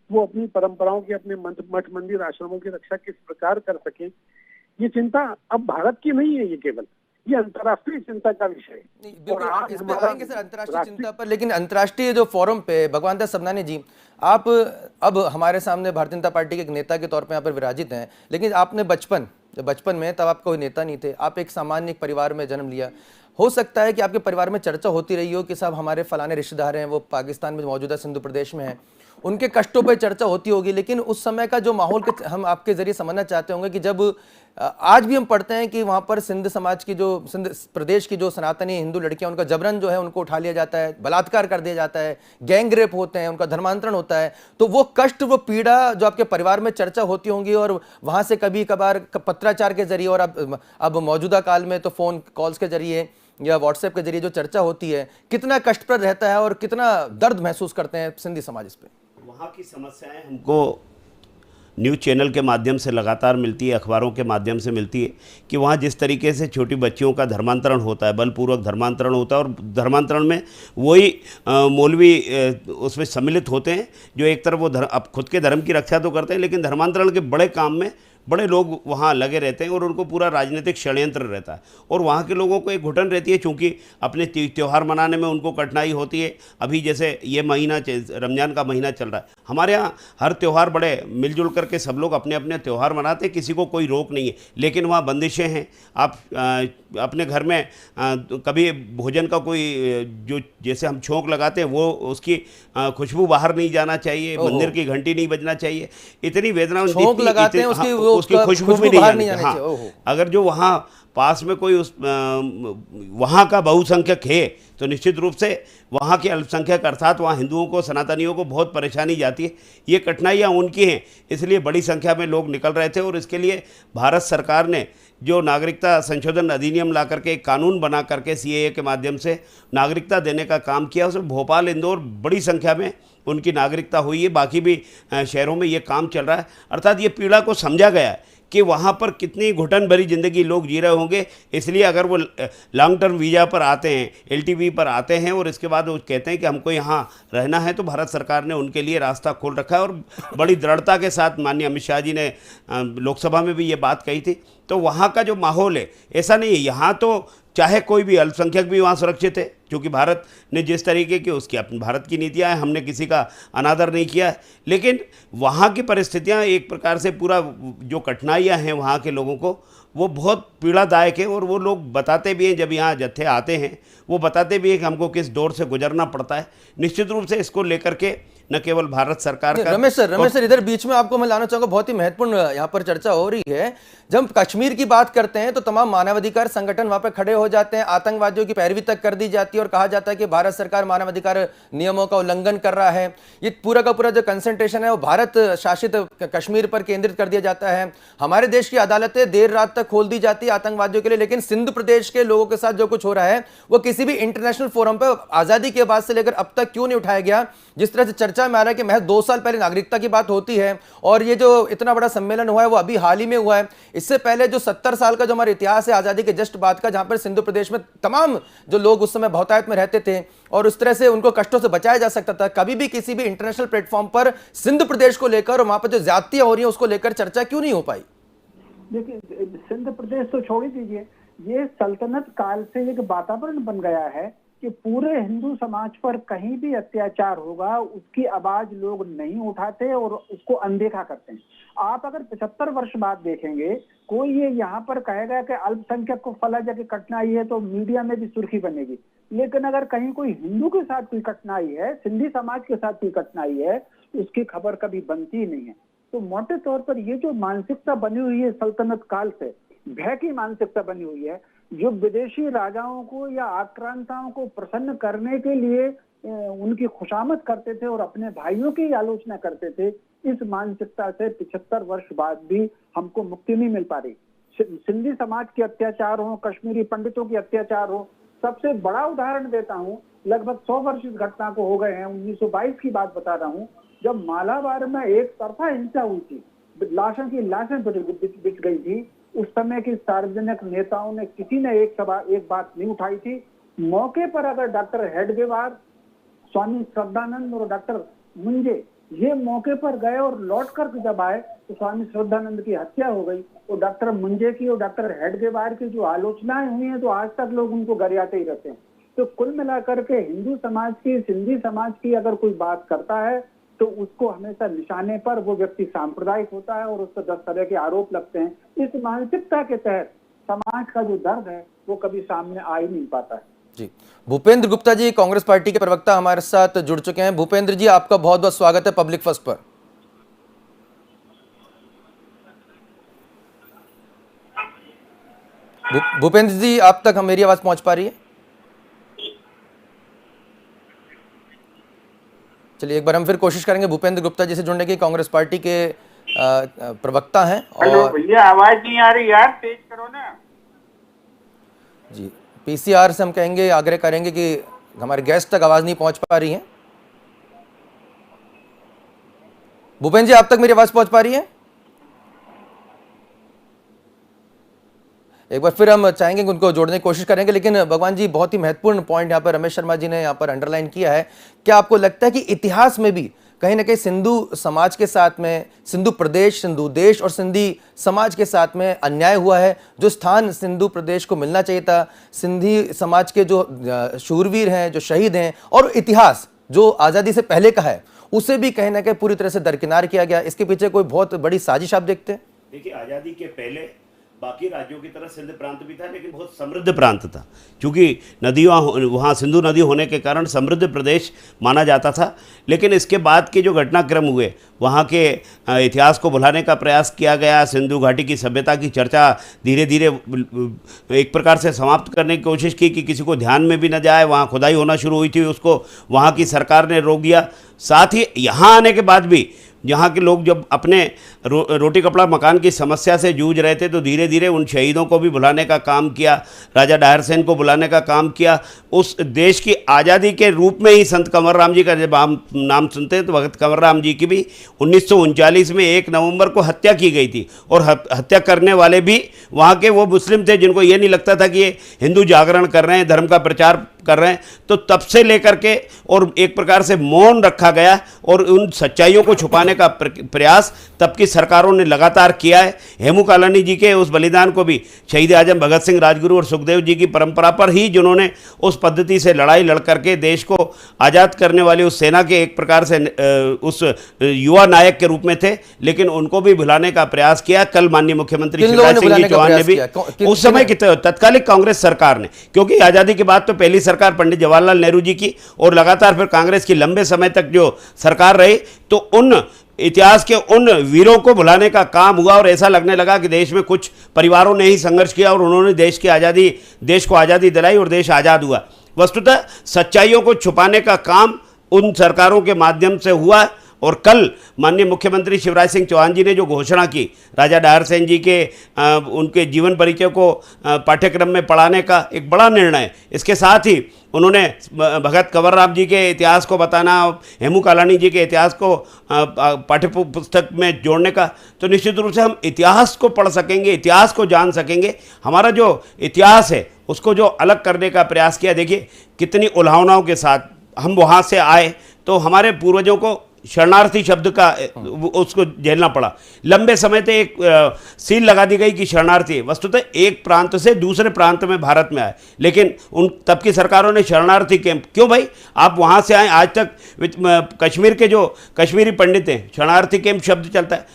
वो अपनी परंपराओं की, अपने मठ मंदिर आश्रमों की रक्षा किस प्रकार कर सके, ये चिंता अब भारत की नहीं है, ये केवल ये अंतर्राष्ट्रीय चिंता का विषय है। बिल्कुल इस पे आएंगे सर, अंतर्राष्ट्रीय चिंता पर। लेकिन अंतर्राष्ट्रीय जो फोरम पे भगवान दास सबनानी जी, आप अब हमारे सामने भारतीय जनता पार्टी के एक नेता के तौर पे यहाँ पर विराजित हैं, लेकिन आपने बचपन में, तब आप कोई नेता नहीं थे, आप एक सामान्य परिवार में जन्म लिया। हो सकता है कि आपके परिवार में चर्चा होती रही हो कि साहब हमारे फलाने रिश्तेदार हैं, वो पाकिस्तान में मौजूदा सिंधु प्रदेश में हैं, उनके कष्टों पर चर्चा होती होगी। लेकिन उस समय का जो माहौल हम आपके जरिए समझना चाहते होंगे कि जब आज भी हम पढ़ते हैं कि वहाँ पर सिंध समाज की, जो सिंध प्रदेश की जो सनातनी हिंदू लड़कियां, उनका जबरन जो है उनको उठा लिया जाता है, बलात्कार कर दिया जाता है, गैंग रेप होते हैं, उनका धर्मांतरण होता है। तो वो कष्ट, वो पीड़ा जो आपके परिवार में चर्चा होती होंगी और वहाँ से कभी कभार पत्राचार के जरिए और अब मौजूदा काल में तो फ़ोन कॉल्स के जरिए या व्हाट्सएप के जरिए जो चर्चा होती है, कितना कष्टप्रद रहता है और कितना दर्द महसूस करते हैं सिंधी समाज इस पर? वहाँ की समस्याएं हमको न्यूज़ चैनल के माध्यम से लगातार मिलती है, अखबारों के माध्यम से मिलती है कि वहाँ जिस तरीके से छोटी बच्चियों का धर्मांतरण होता है, बलपूर्वक धर्मांतरण होता है, और धर्मांतरण में वही मौलवी उसमें सम्मिलित होते हैं जो एक तरफ वो अब खुद के धर्म की रक्षा तो करते हैं, लेकिन धर्मांतरण के बड़े काम में बड़े लोग वहाँ लगे रहते हैं और उनको पूरा राजनीतिक षड्यंत्र रहता है। और वहाँ के लोगों को एक घुटन रहती है, चूँकि अपने त्यौहार मनाने में उनको कठिनाई होती है। अभी जैसे ये महीना, रमज़ान का महीना चल रहा है, हमारे यहाँ हर त्यौहार बड़े मिलजुल करके सब लोग अपने अपने त्यौहार मनाते हैं, किसी को कोई रोक नहीं है। लेकिन वहाँ बंदिशें हैं। आप अपने घर में कभी भोजन का कोई जो जैसे हम छोंक लगाते हैं वो उसकी खुशबू बाहर नहीं जाना चाहिए, मंदिर की घंटी नहीं बजना चाहिए। इतनी वेदना लगाते हैं उसकी खुशबू भी नहीं जानी। हाँ, अगर जो वहाँ पास में कोई उस वहाँ का बहुसंख्यक है तो निश्चित रूप से वहाँ के अल्पसंख्यक अर्थात वहाँ हिंदुओं को, सनातनियों को बहुत परेशानी जाती है। ये कठिनाइयाँ उनकी हैं, इसलिए बड़ी संख्या में लोग निकल रहे थे। और इसके लिए भारत सरकार ने जो नागरिकता संशोधन अधिनियम ला करके एक कानून बना करके CAA के माध्यम से नागरिकता देने का काम किया, उसमें भोपाल, इंदौर बड़ी संख्या में उनकी नागरिकता हुई है। बाकी भी शहरों में ये काम चल रहा है। अर्थात ये पीड़ा को समझा गया है कि वहाँ पर कितनी घुटन भरी ज़िंदगी लोग जी रहे होंगे। इसलिए अगर वो लॉन्ग टर्म वीज़ा पर आते हैं, LTV पर आते हैं और इसके बाद वो कहते हैं कि हमको यहाँ रहना है, तो भारत सरकार ने उनके लिए रास्ता खोल रखा है। और बड़ी दृढ़ता के साथ माननीय अमित शाह जी ने लोकसभा में भी ये बात कही थी। तो वहाँ का जो माहौल है ऐसा नहीं है, यहाँ तो चाहे कोई भी अल्पसंख्यक भी वहाँ सुरक्षित है, क्योंकि भारत ने जिस तरीके की उसकी अपनी भारत की नीतियाँ हैं, हमने किसी का अनादर नहीं किया है। लेकिन वहाँ की परिस्थितियाँ एक प्रकार से पूरा जो कठिनाइयाँ हैं वहाँ के लोगों को, वो बहुत पीड़ादायक है। और वो लोग बताते भी हैं, जब यहाँ जत्थे आते हैं वो बताते भी हैं कि हमको किस दौर से गुजरना पड़ता है। निश्चित रूप से इसको लेकर के न केवल भारत सरकार का, रमेश सर इधर बीच में आपको मैं लाना चाहूंगा, बहुत ही महत्वपूर्ण यहाँ पर चर्चा हो रही है। जब कश्मीर की बात करते हैं तो तमाम मानवाधिकार संगठन वहां पर खड़े हो जाते हैं, आतंकवादियों की पैरवी तक कर दी जाती है और कहा जाता है कि भारत सरकार मानवाधिकार नियमों का उल्लंघन कर रहा है। ये पूरा का पूरा जो कंसंट्रेशन है वो भारत शासित कश्मीर पर केंद्रित कर दिया जाता है। हमारे देश की अदालतें देर रात तक खोल दी जाती है आतंकवादियों के लिए, लेकिन सिंध प्रदेश के लोगों के साथ जो कुछ हो रहा है वो किसी भी इंटरनेशनल फोरम पर आजादी के बाद से लेकर अब तक क्यों नहीं उठाया गया। जिस तरह से चर्चा में आ रहा है कि महज 2 साल पहले नागरिकता की बात होती है और ये जो इतना बड़ा सम्मेलन हुआ है वो अभी हाल ही में हुआ है। इससे पहले जो 70 साल का जो हमारा इतिहास है आजादी के जस्ट बाद का, जहां पर सिंधु प्रदेश में तमाम जो लोग उस समय बहुतायत में रहते थे और उस तरह से उनको कष्टों से बचाया जा सकता था, कभी भी किसी भी इंटरनेशनल प्लेटफॉर्म पर सिंध प्रदेश को लेकर और वहां पर जो ज्यादतियां हो रही है उसको लेकर चर्चा क्यों नहीं हो पाई? देखिए, सिंध प्रदेश तो छोड़ ही दीजिए, ये सल्तनत काल से एक वातावरण बन गया है कि पूरे हिंदू समाज पर कहीं भी अत्याचार होगा उसकी आवाज लोग नहीं उठाते और उसको अनदेखा करते हैं। आप अगर 75 वर्ष बाद देखेंगे, कोई ये यहाँ पर कहेगा कि अल्पसंख्यक को फला जगह कठिनाई है तो मीडिया में भी सुर्खी बनेगी, लेकिन अगर कहीं कोई हिंदू के साथ कोई कठिनाई है, सिंधी समाज के साथ कोई कठिनाई है, उसकी खबर कभी बनती ही नहीं है। तो मोटे तौर पर ये जो मानसिकता बनी हुई है सल्तनत काल से, भय की मानसिकता बनी हुई है, जो विदेशी राजाओं को या आक्रांताओं को प्रसन्न करने के लिए उनकी खुशामद करते थे और अपने भाइयों की आलोचना करते थे, इस मानसिकता से 75 वर्ष बाद भी हमको मुक्ति नहीं मिल पा रही। सिंधी समाज के अत्याचार हो, कश्मीरी पंडितों के अत्याचार हो, सबसे बड़ा उदाहरण देता हूँ, लगभग 100 वर्ष इस घटना को हो गए हैं। 1922 की बात बता रहा हूँ, जब मालाबार में एक तरफा हिंसा हुई थी, लाशों की लाशें बिछ गई थी, उस समय की सार्वजनिक नेताओं ने किसी ने एक बात नहीं उठाई थी। मौके पर अगर डॉक्टर हेडगेवार, स्वामी श्रद्धानंद और डॉक्टर मुंजे ये मौके पर गए और लौट कर जब आए तो स्वामी श्रद्धानंद की हत्या हो गई और डॉक्टर मुंजे की और डॉक्टर हेडगेवार की जो आलोचनाएं हुई हैं तो आज तक लोग उनको गरियाते ही रहते हैं। तो कुल मिलाकर के हिंदू समाज की, सिंधी समाज की अगर कोई बात करता है तो उसको हमेशा निशाने पर वो व्यक्ति सांप्रदायिक होता है और उस पर 10 तरह के आरोप लगते हैं। इस मानसिकता के तहत समाज का जो दर्द है वो कभी सामने आ ही नहीं पाता है। जी, भूपेंद्र गुप्ता जी कांग्रेस पार्टी के प्रवक्ता हमारे साथ जुड़ चुके हैं। भूपेंद्र जी, आपका बहुत बहुत स्वागत है पब्लिक फर्स्ट पर। भूपेंद्र जी, आप तक मेरी आवाज पहुंच पा रही है? चलिए एक बार हम फिर कोशिश करेंगे भूपेंद्र गुप्ता जी से जुड़ने की। कांग्रेस पार्टी के प्रवक्ता हैं। हेलो भैया, आवाज नहीं आ रही यार, तेज करो ना। जी, पीसीआर से हम कहेंगे, आग्रह करेंगे कि हमारे गेस्ट तक आवाज नहीं पहुंच पा रही है। भूपेंद्र जी, आप तक मेरी आवाज पहुंच पा रही है? एक बार फिर हम चाहेंगे कि उनको जोड़ने की कोशिश करेंगे, लेकिन भगवान जी बहुत ही महत्वपूर्ण पॉइंट यहाँ पर रमेश शर्मा जी ने यहाँ पर अंडरलाइन किया है। क्या आपको लगता है कि इतिहास में भी कहीं ना कहीं सिंधु समाज के साथ में, सिंधु प्रदेश, सिंधु देश और सिंधी समाज के साथ में अन्याय हुआ है? जो स्थान सिंधु प्रदेश को मिलना चाहिए था, सिंधी समाज के जो शूरवीर हैं, जो शहीद हैं, और इतिहास जो आज़ादी से पहले का है, उसे भी कहीं ना कहीं पूरी तरह से दरकिनार किया गया। इसके पीछे कोई बहुत बड़ी साजिश आप देखते हैं? देखिए, आज़ादी के पहले बाकी राज्यों की तरह सिंध प्रांत भी था, लेकिन बहुत समृद्ध प्रांत था, क्योंकि नदियाँ वहाँ सिंधु नदी होने के कारण समृद्ध प्रदेश माना जाता था। लेकिन इसके बाद के जो घटनाक्रम हुए, वहाँ के इतिहास को भुलाने का प्रयास किया गया। सिंधु घाटी की सभ्यता की चर्चा धीरे धीरे एक प्रकार से समाप्त करने की कोशिश की कि किसी को ध्यान में भी न जाए। वहाँ खुदाई होना शुरू हुई थी, उसको वहाँ की सरकार ने रोक दिया। साथ ही यहाँ आने के बाद भी जहाँ के लोग जब अपने रोटी कपड़ा मकान की समस्या से जूझ रहे थे तो धीरे धीरे उन शहीदों को भी बुलाने का काम किया, राजा डायर सेन को बुलाने का काम किया। उस देश की आज़ादी के रूप में ही संत कंवर राम जी का जब हम नाम सुनते हैं तो भगत कंवर राम जी की भी 1939 में 1 नवंबर को हत्या की गई थी, और हत्या करने वाले भी वहाँ के वो मुस्लिम थे जिनको ये नहीं लगता था कि ये हिंदू जागरण कर रहे हैं, धर्म का प्रचार कर रहे हैं। तो तब से लेकर के और एक प्रकार से मौन रखा गया और उन सच्चाइयों को छुपाने का प्रयास तब की सरकारों ने लगातार किया है। हेमू कालानी जी के उस बलिदान को भी शहीद आजम भगत सिंह, राजगुरु और सुखदेव जी की परंपरा पर ही, जिन्होंने उस पद्धति से लड़ाई लड़ करके देश को आज़ाद करने वाली उस सेना के एक प्रकार से उस युवा नायक के रूप में थे, लेकिन उनको भी भुलाने का प्रयास किया। कल माननीय मुख्यमंत्री शिवराज सिंह चौहान ने भी उस समय की तत्कालिक कांग्रेस सरकार ने, क्योंकि आज़ादी के बाद तो पहली सरकार पंडित जवाहरलाल नेहरू जी की और लगातार फिर कांग्रेस की लंबे समय तक जो सरकार रही, तो उन इतिहास के उन वीरों को भुलाने का काम हुआ और ऐसा लगने लगा कि देश में कुछ परिवारों ने ही संघर्ष किया और उन्होंने देश को आज़ादी दिलाई और देश आज़ाद हुआ। वस्तुतः सच्चाइयों को छुपाने का काम उन सरकारों के माध्यम से हुआ। और कल माननीय मुख्यमंत्री शिवराज सिंह चौहान जी ने जो घोषणा की राजा डायर सेन जी के उनके जीवन परिचय को पाठ्यक्रम में पढ़ाने का एक बड़ा निर्णय है। इसके साथ ही उन्होंने भगत कंवर राम जी के इतिहास को बताना, हेमू कालानी जी के इतिहास को पाठ्य पुस्तक में जोड़ने का, तो निश्चित रूप से हम इतिहास को पढ़ सकेंगे, इतिहास को जान सकेंगे। हमारा जो इतिहास है उसको जो अलग करने का प्रयास किया, देखिए कितनी उल्हावनाओं के साथ हम वहाँ से आए, तो हमारे पूर्वजों को शरणार्थी शब्द का उसको झेलना पड़ा। लंबे समय तक एक सील लगा दी गई कि शरणार्थी, वस्तुतः एक प्रांत से दूसरे प्रांत में भारत में आए, लेकिन उन तब की सरकारों ने शरणार्थी कैंप, क्यों भाई आप वहाँ से आए, आज तक कश्मीर के जो कश्मीरी पंडित हैं शरणार्थी कैंप शब्द चलता है,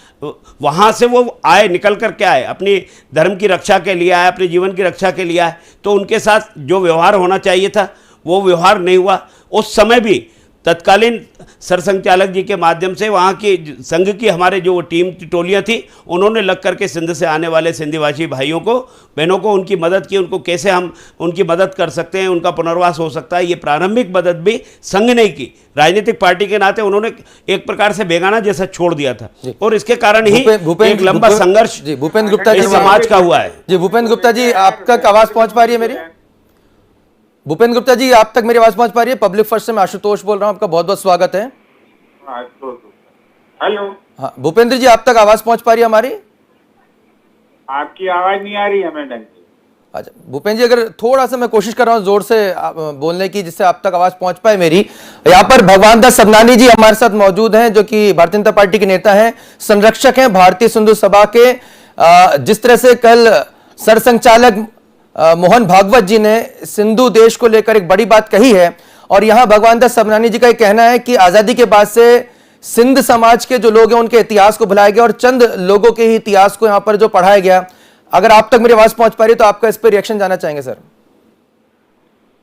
वहाँ से वो आए, निकल कर के आए, अपनी धर्म की रक्षा के लिए आए, अपने जीवन की रक्षा के लिए आए, तो उनके साथ जो व्यवहार होना चाहिए था वो व्यवहार नहीं हुआ। उस समय भी तत्कालीन सरसंघचालक जी के माध्यम से वहाँ की संघ की हमारे जो टीम टोलियाँ थी, उन्होंने लग करके सिंध से आने वाले सिंधीभाषी भाइयों को, बहनों को उनकी मदद की, उनको कैसे हम उनकी मदद कर सकते हैं, उनका पुनर्वास हो सकता है। ये प्रारंभिक मदद भी संघ ने की, राजनीतिक पार्टी के नाते उन्होंने एक प्रकार से बेगाना जैसा छोड़ दिया था, और इसके कारण ही एक लंबा संघर्ष भूपेंद्र गुप्ता जी समाज का हुआ है। जी भूपेंद्र गुप्ता जी, आप तक आवाज पहुंच पा रही है मेरी? भूपेंद्र गुप्ता जी, आप तक मेरी आवाज पहुंच पा रही है? पब्लिक फर्स्ट से मैं आशुतोष बोल रहा हूं, आपका बहुत बहुत स्वागत है। हेलो। हाँ भूपेंद्र जी, आप तक आवाज पहुंच पा रही है हमारी? आपकी आवाज नहीं आ रही है मैडम। अच्छा भूपेंद्र जी, अगर थोड़ा सा मैं कोशिश कर रहा हूँ जोर से बोलने की, जिससे आप तक आवाज पहुंच पाए मेरी। यहाँ पर भगवान दास सबनानी जी हमारे साथ मौजूद हैं, जो कि भारतीय जनता पार्टी के नेता हैं, संरक्षक हैं भारतीय सिंधु सभा के। जिस तरह से कल सरसंघचालक मोहन भागवत जी ने सिंधु देश को लेकर एक बड़ी बात कही है, और यहां भगवान दास सबनानी जी का एक कहना है कि आजादी के बाद से सिंध समाज के जो लोग हैं उनके इतिहास को भुलाया गया और चंद लोगों के ही इतिहास को यहां पर जो पढ़ाया गया। अगर आप तक मेरी आवाज पहुंच पा रही है तो आपका इस पर रिएक्शन जानना चाहेंगे सर।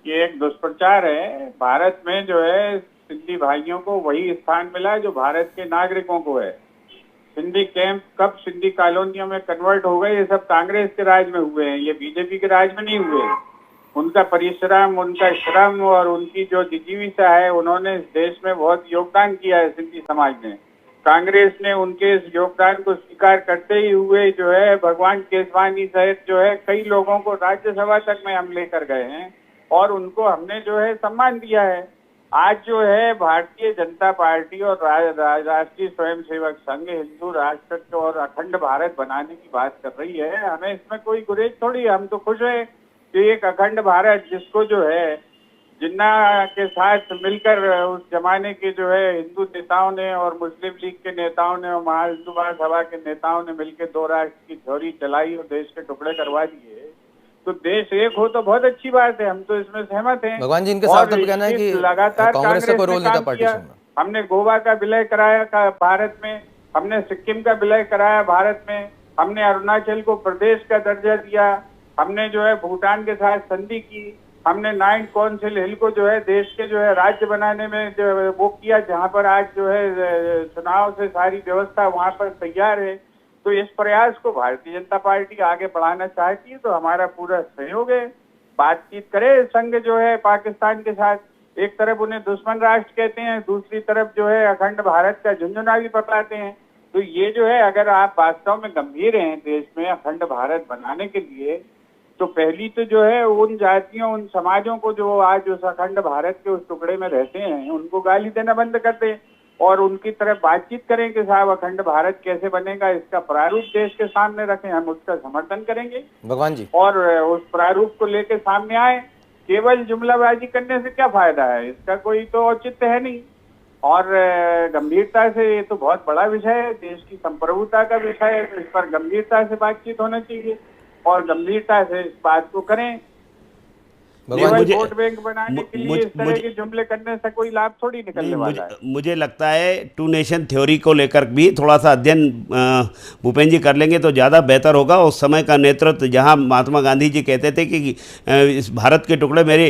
ये एक दुष्प्रचार है। भारत में जो है सिंधी भाइयों को वही स्थान मिला है जो भारत के नागरिकों को है। सिंधी कैंप कब सिंधी कॉलोनियों में कन्वर्ट हो गए, ये सब कांग्रेस के राज में हुए हैं, ये बीजेपी के राज में नहीं हुए। उनका परिश्रम, उनका श्रम और उनकी जो जिजीविका है, उन्होंने इस देश में बहुत योगदान किया है सिंधी समाज ने। कांग्रेस ने उनके इस योगदान को स्वीकार करते ही हुए जो है भगवान केसवानी सहित जो है कई लोगों को राज्यसभा तक में हम लेकर गए हैं और उनको हमने जो है सम्मान दिया है। आज जो है भारतीय जनता पार्टी और राष्ट्रीय स्वयंसेवक संघ हिंदू राष्ट्र और अखंड भारत बनाने की बात कर रही है। हमें इसमें कोई गुरेज थोड़ी है। हम तो खुश है कि एक अखंड भारत जिसको जो है जिन्ना के साथ मिलकर उस जमाने के जो है हिंदू नेताओं ने और मुस्लिम लीग के नेताओं ने और महाहिंदू महासभा के नेताओं ने मिलकर 2 राष्ट्र की थ्योरी चलाई और देश के टुकड़े करवा दिए। तो देश एक हो तो बहुत अच्छी बात है, हम तो इसमें सहमत हैं। भगवान जी, इनके साथ तो कहना है कि लगातार कांग्रेस का कोई रोल नहीं था पार्टीशन में। हमने गोवा का विलय कराया भारत में, हमने सिक्किम का विलय कराया भारत में, हमने अरुणाचल को प्रदेश का दर्जा दिया, हमने जो है भूटान के साथ संधि की, हमने 9 काउंसिल हिल को जो है देश के जो है राज्य बनाने में जो वो किया, जहाँ पर आज जो है चुनाव से सारी व्यवस्था वहाँ पर तैयार है। तो इस प्रयास को भारतीय जनता पार्टी आगे बढ़ाना चाहती है, तो हमारा पूरा सहयोग है। बातचीत करे संघ जो है पाकिस्तान के साथ, एक तरफ उन्हें दुश्मन राष्ट्र कहते हैं, दूसरी तरफ जो है अखंड भारत का झुंझुना भी पकड़ाते हैं। तो ये जो है, अगर आप वास्तव में गंभीर हैं देश में अखंड भारत बनाने के लिए, तो पहली तो जो है उन जातियों, उन समाजों को जो आज उस अखंड भारत के उस टुकड़े में रहते हैं, उनको गाली देना बंद कर दें और उनकी तरफ बातचीत करें कि साहब अखंड भारत कैसे बनेगा, इसका प्रारूप देश के सामने रखें, हम उसका समर्थन करेंगे भगवान जी। और उस प्रारूप को लेकर सामने आए। केवल जुमलाबाजी करने से क्या फायदा है, इसका कोई तो औचित्य है नहीं। और गंभीरता से, ये तो बहुत बड़ा विषय है, देश की संप्रभुता का विषय है, तो इस पर गंभीरता से बातचीत होना चाहिए और गंभीरता से इस बात को करें। केवल वोट बैंक बनाने के लिए इस तरह के जुमले करने से कोई लाभ थोड़ी निकलने वाला है। मुझे लगता है टू नेशन थ्योरी को लेकर भी थोड़ा सा अध्ययन भूपेंद्र जी कर लेंगे तो ज़्यादा बेहतर होगा। उस समय का नेतृत्व जहां महात्मा गांधी जी कहते थे कि इस भारत के टुकड़े मेरे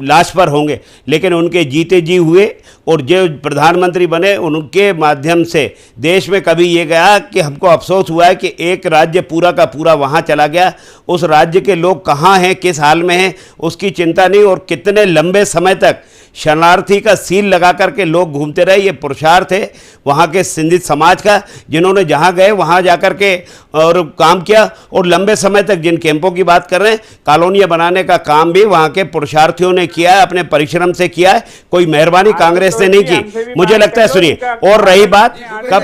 लाश पर होंगे, लेकिन उनके जीते जी हुए और जो प्रधानमंत्री बने उनके माध्यम से देश में कभी ये गया कि हमको अफसोस हुआ है कि एक राज्य पूरा का पूरा वहाँ चला गया, उस राज्य के लोग कहाँ हैं, किस हाल में हैं, उसकी चिंता नहीं, और कितने लंबे समय तक शरणार्थी का सील लगा करके लोग घूमते रहे। ये पुरुषार्थ है वहाँ के सिंधी समाज का, जिन्होंने जहाँ गए वहाँ जाकर के और काम किया, और लंबे समय तक जिन कैंपों की बात कर रहे हैं, कॉलोनियाँ बनाने का काम भी वहाँ के पुरुषार्थियों ने किया है, अपने परिश्रम से किया है, कोई मेहरबानी कांग्रेस ने नहीं की, मुझे लगता है। सुनिए, और रही बात कब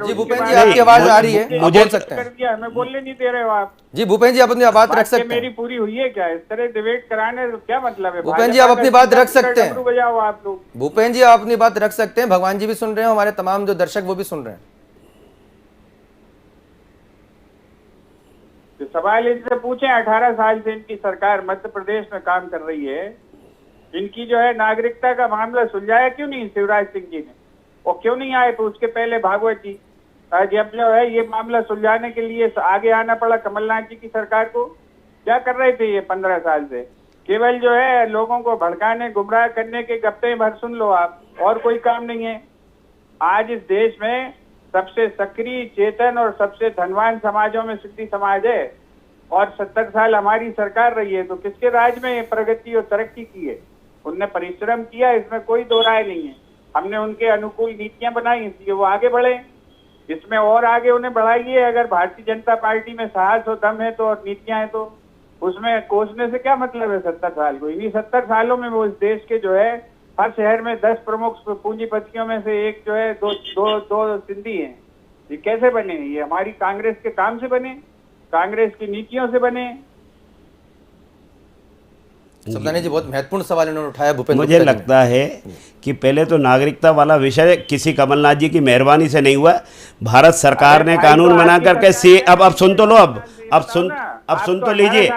जी भूपेंद्र जी आपकी आवाज आ रही है, मुझे बोल सकते हैं। हमें बोलने नहीं दे रहे हो आप। जी भूपेंद्र जी आप अपनी बात रख सकते हैं। मेरी पूरी हुई है क्या? इस तरह डिबेट कराने तो क्या मतलब है? भूपेंद्र जी आप अपनी बात रख सकते हैं। बजाओ आप लोग। भूपेंद्र जी आप अपनी बात रख सकते हैं, भगवान जी भी सुन रहे हैं, हमारे तमाम जो दर्शक वो भी सुन रहे हैं। तो सवाल इनसे पूछे, 18 साल से इनकी सरकार मध्य प्रदेश में काम कर रही है, इनकी जो है नागरिकता का मामला सुलझाया क्यों नहीं शिवराज सिंह जी ने, और क्यों नहीं आए? तो उसके पहले भागवत जी, जब जो है ये मामला सुलझाने के लिए आगे आना पड़ा कमलनाथ जी की सरकार को। क्या कर रहे थे ये 15 साल से? केवल जो है लोगों को भड़काने, गुमराह करने के गप्पे भर सुन लो आप, और कोई काम नहीं है। आज इस देश में सबसे सक्रिय, चेतन और सबसे धनवान समाजों में सिंधी समाज है, और 70 साल हमारी सरकार रही है, तो किसके राज में प्रगति और तरक्की की है? उनने परिश्रम किया, इसमें कोई दो राय नहीं है। हमने उनके अनुकूल नीतियां बनाई, इसलिए वो आगे बढ़े। इसमें और आगे उन्हें बढ़ाइए। अगर भारतीय जनता पार्टी में साहस और दम है तो, और नीतियां हैं तो, उसमें कोसने से क्या मतलब है 70 साल को? इन्हीं 70 सालों में वो इस देश के जो है हर शहर में 10 प्रमुख पूंजीपतियों में से एक जो है दो सिंधी हैं। ये कैसे बने? ये हमारी कांग्रेस के काम से बने, कांग्रेस की नीतियों से बने। सपदानी जी बहुत महत्वपूर्ण सवाल इन्होंने उठाया भूपेंद्र। मुझे लगता है कि पहले तो नागरिकता वाला विषय किसी कमलनाथ जी की मेहरबानी से नहीं हुआ। भारत सरकार ने कानून बना करके अब सुन तो लो, अब सुन तो लीजिए,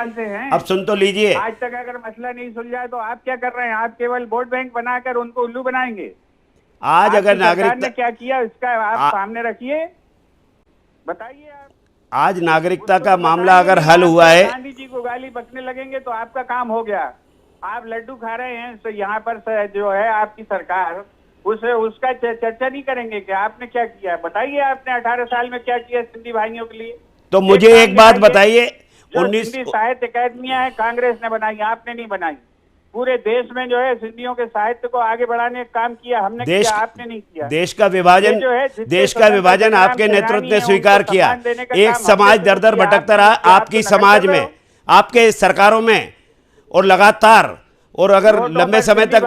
अब सुन तो लीजिए। आज तक अगर मसला नहीं सुलझा तो आप क्या कर रहे हैं? आप केवल वोट बैंक बनाकर उनको उल्लू बनाएंगे। आज अगर नागरिकता ने क्या किया इसका आप सामने रखिए, बताइए आप। आज नागरिकता का मामला अगर हल हुआ है, गांधी जी को गाली बकने लगेंगे तो आपका काम हो गया। आप लड्डू खा रहे हैं तो यहाँ पर जो है आपकी सरकार उसका चर्चा नहीं करेंगे कि आपने क्या किया? बताइए आपने 18 साल में क्या किया सिंधी भाइयों के लिए। तो मुझे एक बात बताइए, 19 साहित्य अकादमियां हैं कांग्रेस ने बनाई, आपने नहीं बनाई। पूरे देश में जो है सिंधियों के साहित्य को आगे बढ़ाने का काम किया हमने, किया आपने नहीं किया। देश का विभाजन आपके नेतृत्व ने स्वीकार किया। एक समाज दर दर भटकता रहा आपकी समाज में, आपके सरकारों में, और लगातार। और अगर लंबे समय तक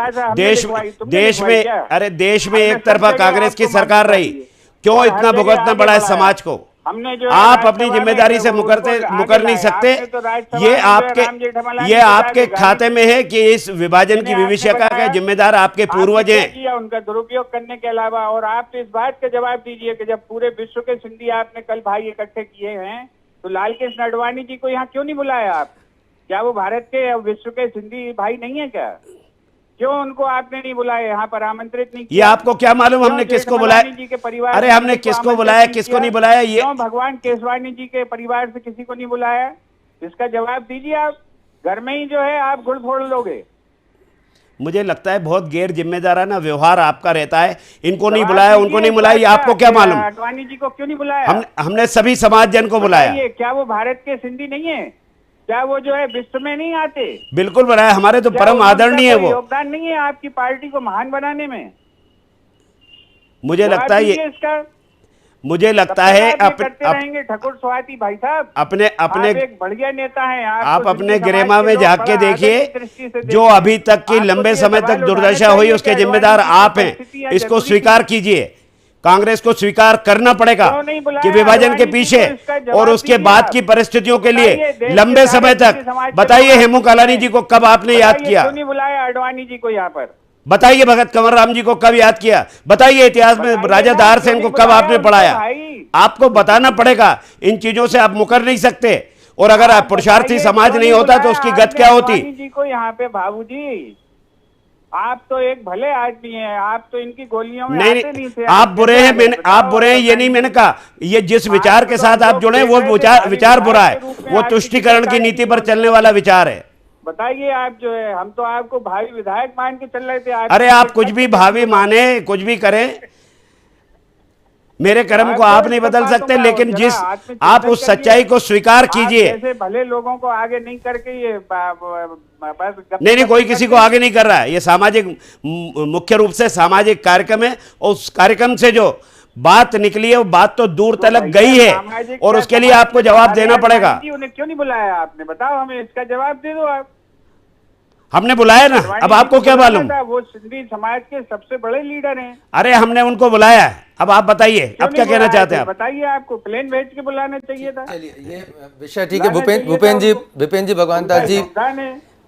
देश में एक तरफा कांग्रेस की सरकार रही, क्यों इतना भुगतना पड़ा है समाज को? आप अपनी जिम्मेदारी से मुकर नहीं सकते। ये आपके खाते में है कि इस विभाजन की विभीषिका का जिम्मेदार आपके पूर्वज हैं। उनका दुरुपयोग करने के अलावा, और आप इस बात का जवाब दीजिए कि जब पूरे विश्व के सिंधी आपने कल भाई इकट्ठे किए हैं तो लाल कृष्ण आडवाणी जी को यहाँ क्यों नहीं बुलाया आप? क्या वो भारत के विश्व के सिंधी भाई नहीं है क्या? क्यों उनको आपने नहीं बुलाया, यहाँ पर आमंत्रित नहीं किया? ये आपको क्या मालूम हमने किसको बुलाया? जी के परिवार, अरे हमने किसको बुलाया, किसको नहीं बुलाया? ये क्यों भगवान केसवानी जी के परिवार से किसी को नहीं बुलाया? इसका जवाब दीजिए आप। घर में ही जो है आप गुड़ फोड़ लोगे। मुझे लगता है बहुत गैर जिम्मेदाराना व्यवहार आपका रहता है। इनको नहीं बुलाया, उनको नहीं बुलाया, आपको क्या मालूम? आडवाणी जी को क्यों नहीं बुलाया? हमने सभी समाज जन को बुलाया। क्या वो भारत के सिंधी नहीं है? क्या वो जो है विश्व में नहीं आते? बिल्कुल बनाया, हमारे तो क्या परम उनका आदरणीय है कोई वो। योगदान नहीं है आपकी पार्टी को महान बनाने में? मुझे लगता जवाब है दीजिए ये, इसका। मुझे लगता तब तक है आप ये करते रहेंगे ठाकुर स्वाति भाई साहब। अपने आप एक बढ़िया नेता हैं। आप आपको अपने सिंधी समाज गरिमा के में लोग झांक के बड़ा आदर देखिए, की दृष्टि से जो देखते अभी हैं। तक की आपको लंबे ये समय तक सवाल दुर्दशा उठाना हुई चाहिए उसके कि जिम्मेदार अडवाणी की आप हैं। परिस्थितियां इसको जरूरी स्वीकार थी। कीजिए, कांग्रेस को स्वीकार करना पड़ेगा क्यों नहीं बुलाया कि विभाजन के अडवाणी जी पीछे को? इसका जवाब और उसके दीजिए बाद आप। की परिस्थितियों के लिए बताइए, देश के लंबे सारे समय सिंधी तक समाज के बताइए लोग हेमू आपको कालानी बुलाएं। जी को कब आपने याद बताइए, किया? क्यों नहीं बुलाया अडवाणी जी को यहाँ पर? बताइए भगत कंवर राम जी को कब याद किया? बताइए इतिहास में बताइए राजा ना, दार क्यों सेन को नहीं कब बुलाया आपने उनको पढ़ाया? भाई? आपको बताना पड़ेगा, इन चीजों से आप मुकर नहीं सकते। और अगर आप पुरुषार्थी बताइए, समाज क्यों नहीं होता तो बुलाया उसकी गत आपने क्या होती? अडवाणी जी को यहाँ पे? बाबू जी, आप तो एक भले आदमी हैं, आप तो इनकी गोलियों में नहीं आते नहीं थे। आप बुरे हैं, मैंने बताओ, आप बुरे हैं ये नहीं मैंने कहा। ये जिस विचार के साथ आप जुड़े वो विचार बुरा है, वो तुष्टिकरण की नीति पर चलने वाला विचार है। बताइए, आप जो है, हम तो आपको भावी विधायक मान के चल रहे थे। अरे आप कुछ भी भावी माने, कुछ भी करें, मेरे कर्म को आप नहीं बदल सकते, लेकिन जिस आप उस सच्चाई को स्वीकार कीजिए। जैसे भले लोगों को आगे नहीं करके ये बस नहीं, कोई किसी को आगे नहीं कर रहा है। ये सामाजिक, मुख्य रूप से सामाजिक कार्यक्रम है, और उस कार्यक्रम से जो बात निकली है वो बात तो दूर तलक गई है, और उसके लिए आपको जवाब देना पड़ेगा। उन्हें क्यों नहीं बुलाया आपने? बताओ हमें, इसका जवाब दे दो आप। हमने बुलाया ना, अब आपको क्या मालूम? वो सिंधी समाज के सबसे बड़े लीडर हैं। अरे हमने उनको बुलाया है, अब आप बताइए अब क्या कहना चाहते हैं आप? बताइए, आपको प्लेन भेज के बुलाना चाहिए था। चलिए, ये विषय ठीक है। भूपेन जी भगवान दास जी,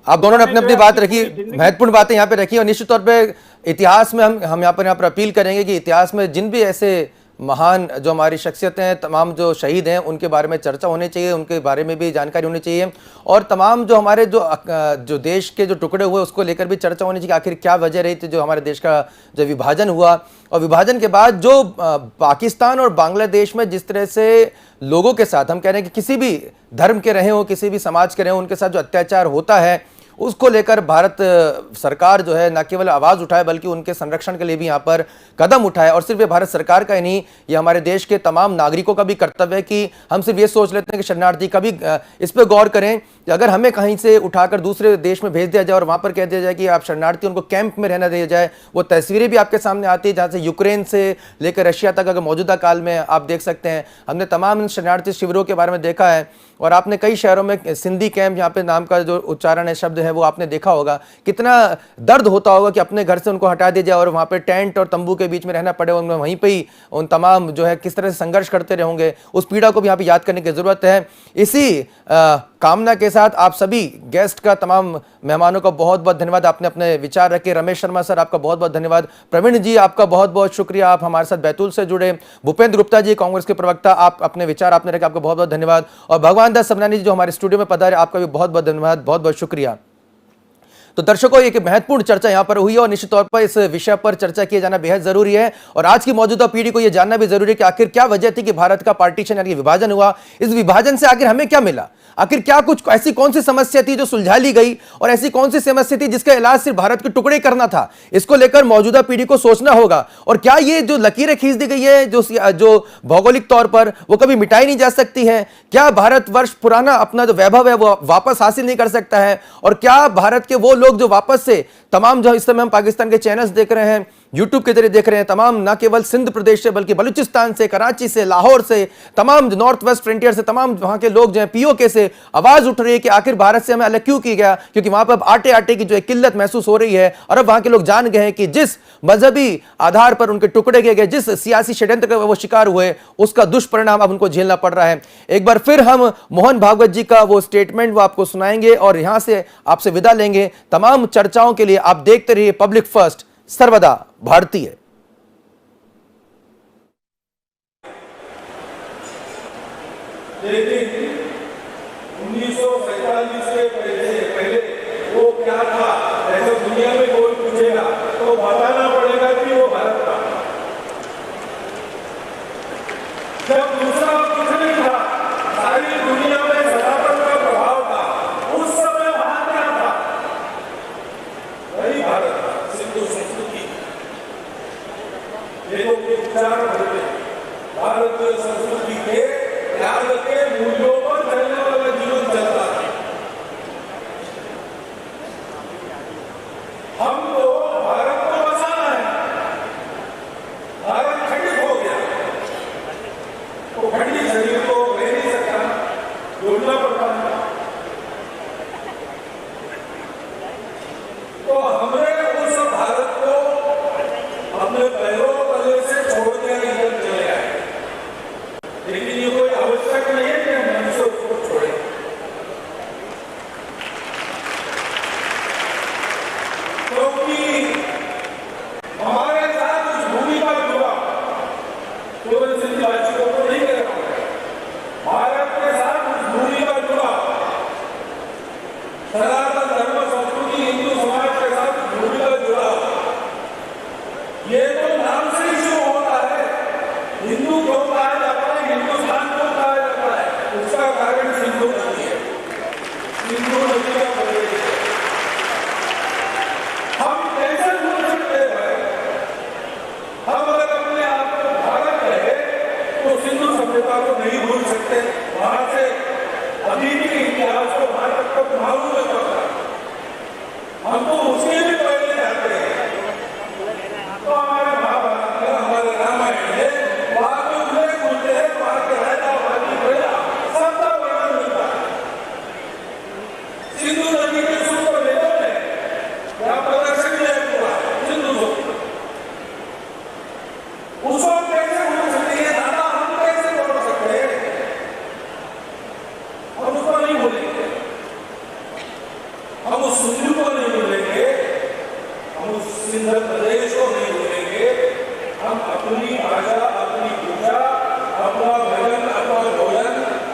आप दोनों ने अपनी अपनी बात रखी, महत्वपूर्ण बातें यहाँ पे रखी, और निश्चित तौर पे इतिहास में हम यहाँ पर अपील करेंगे कि इतिहास में जिन भी ऐसे महान जो हमारी शख्सियतें हैं, तमाम जो शहीद हैं, उनके बारे में चर्चा होनी चाहिए, उनके बारे में भी जानकारी होनी चाहिए, और तमाम जो हमारे जो देश के जो टुकड़े हुए उसको लेकर भी चर्चा होनी चाहिए कि आखिर क्या वजह रही थी जो हमारे देश का जो विभाजन हुआ, और विभाजन के बाद जो पाकिस्तान और बांग्लादेश में जिस तरह से लोगों के साथ, हम कह रहे हैं कि किसी भी धर्म के रहे हो, किसी भी समाज के रहे हो, उनके साथ जो अत्याचार होता है, उसको लेकर भारत सरकार जो है न केवल आवाज़ उठाए बल्कि उनके संरक्षण के लिए भी यहाँ पर कदम उठाए। और सिर्फ ये भारत सरकार का ही नहीं, ये हमारे देश के तमाम नागरिकों का भी कर्तव्य है कि हम सिर्फ ये सोच लेते हैं कि शरणार्थी, कभी इस पर गौर करें कि अगर हमें कहीं से उठाकर दूसरे देश में भेज दिया जाए और वहाँ पर कह दिया जाए कि आप शरणार्थी, उनको कैंप में रहना दिया जाए, वो तस्वीरें भी आपके सामने आती है, जहाँ से यूक्रेन से लेकर रशिया तक अगर मौजूदा काल में आप देख सकते हैं। हमने तमाम शरणार्थी शिविरों के बारे में देखा है, और आपने कई शहरों में सिंधी कैंप, यहाँ पे नाम का जो उच्चारण है, शब्द है, वो आपने देखा होगा। कितना दर्द होता होगा कि अपने घर से उनको हटा दिया जाए और वहाँ पे टेंट और तंबू के बीच में रहना पड़े, उनमें वहीं पे ही उन तमाम जो है किस तरह से संघर्ष करते रहेंगे, उस पीड़ा को भी यहाँ पे याद करने की ज़रूरत है। इसी कामना के साथ आप सभी गेस्ट का, तमाम मेहमानों का बहुत बहुत धन्यवाद, आपने अपने विचार रखे। रमेश शर्मा सर, आपका बहुत बहुत धन्यवाद। प्रवीण जी, आपका बहुत बहुत शुक्रिया, आप हमारे साथ बैतूल से जुड़े। भूपेंद्र गुप्ता जी, कांग्रेस के प्रवक्ता, आप अपने विचार आपने रखे, आपका बहुत बहुत धन्यवाद। और भगवान दास सबनानी जी जो हमारे स्टूडियो में पधारे, आपका भी बहुत बहुत धन्यवाद, बहुत बहुत शुक्रिया। तो दर्शकों, एक महत्वपूर्ण चर्चा यहाँ पर हुई है, और निश्चित तौर पर इस विषय पर चर्चा किया जाना बेहद जरूरी है, और आज की मौजूदा पीढ़ी को यह जानना भी जरूरी है कि आखिर क्या वजह थी कि भारत का पार्टीशन यानी विभाजन हुआ। इस विभाजन से आखिर हमें क्या मिला, आखिर क्या कुछ ऐसी कौन सी समस्या थी जो सुलझा ली गई, और ऐसी कौन सी समस्या थी जिसका इलाज सिर्फ भारत के टुकड़े करना था। इसको लेकर मौजूदा पीढ़ी को सोचना होगा, और क्या ये जो लकीरें खींच दी गई है जो भौगोलिक तौर पर, वो कभी मिटाई नहीं जा सकती है? क्या भारतवर्ष पुराना अपना जो वैभव है वो वापस हासिल नहीं कर सकता है? और क्या भारत के वो लोग जो वापस से तमाम, जो इस समय हम पाकिस्तान के चैनल्स देख रहे हैं, यूट्यूब के जरिए देख रहे हैं, तमाम न केवल सिंध प्रदेश से बल्कि बलूचिस्तान से, कराची से, लाहौर से, तमाम नॉर्थ वेस्ट फ्रंटियर से, तमाम वहां के लोग जो हैं, पीओके से आवाज उठ रही है कि आखिर भारत से हमें अलग क्यों किया गया, क्योंकि वहां पर आटे की जो एक किल्लत महसूस हो रही है। और अब वहां के लोग जान गए हैं कि जिस मजहबी आधार पर उनके टुकड़े किए गए, जिस सियासी षड्यंत्र का वो शिकार हुए, उसका दुष्परिणाम अब उनको झेलना पड़ रहा है। एक बार फिर हम मोहन भागवत जी का वो स्टेटमेंट वो आपको सुनाएंगे और यहां से आपसे विदा लेंगे। तमाम चर्चाओं के लिए आप देखते रहिए पब्लिक फर्स्ट, सर्वदा भारतीय। लेकिन 1947 से पहले वो क्या था, ऐसा दुनिया में कोई पूछेगा तो बताना पड़ेगा कि वो भारत था। जब दूसरा कुछ नहीं था, सारी दुनिया में सनातन का प्रभाव था, उस समय वहां क्या था? वही भारत था, सिंधु संस्कृति। ये लोग विचार होते भारत संस्कृति के त्याग के मूल्यों सनातन धर्म संस्कृति हिंदू समाज के साथ जुड़ा, ये तो नाम से ही शुरू होता है। हिंदू क्यों कहा जाता है, हिंदुस्तान क्यों कहा जाता है, उसका कारण सिंधु नदी है। सिंधु नदी का प्रवेश हम कैसे भूल सकते हैं? हम अगर अपने आप को भारत कहे तो सिंधु सभ्यता को नहीं भूल सकते। वहां से अभी भी इतिहास को वहां तक तो मालूम है पड़ता, हम तो उसके भी पहले जाते हैं। तो हमारे महाभारत में, हमारे रामायण में वहां के उल्लेख होते हैं, वहां के राजा वाली प्रजा सबका वर्णन मिलता है। सिंधु नदी के सूत्र वेदों में क्या प्रदर्शन किया हुआ सिंधु नदी, उसको कैसे भूल सकते हैं दादा, हम कैसे बोल सकते हैं? हम उसको नहीं बोलेंगे, हम उस सिंधु को नहीं बोलेंगे, हम उस सिंध प्रदेश को नहीं बोलेंगे। हम अपनी भाषा, अपनी पूजा, अपना भजन, अपना भोजन,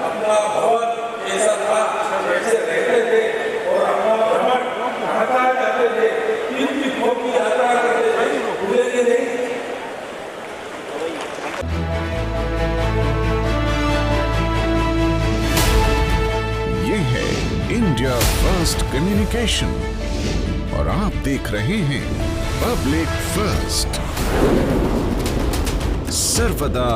अपना भवन जैसा था जैसे रहते थे और अपना भ्रमण कहाँ जाते थे, तीन तीर्थों की यात्रा करते थे, भूलेंगे नहीं। ये है इंडिया फर्स्ट कम्युनिकेशन और आप देख रहे हैं पब्लिक फर्स्ट, सर्वदा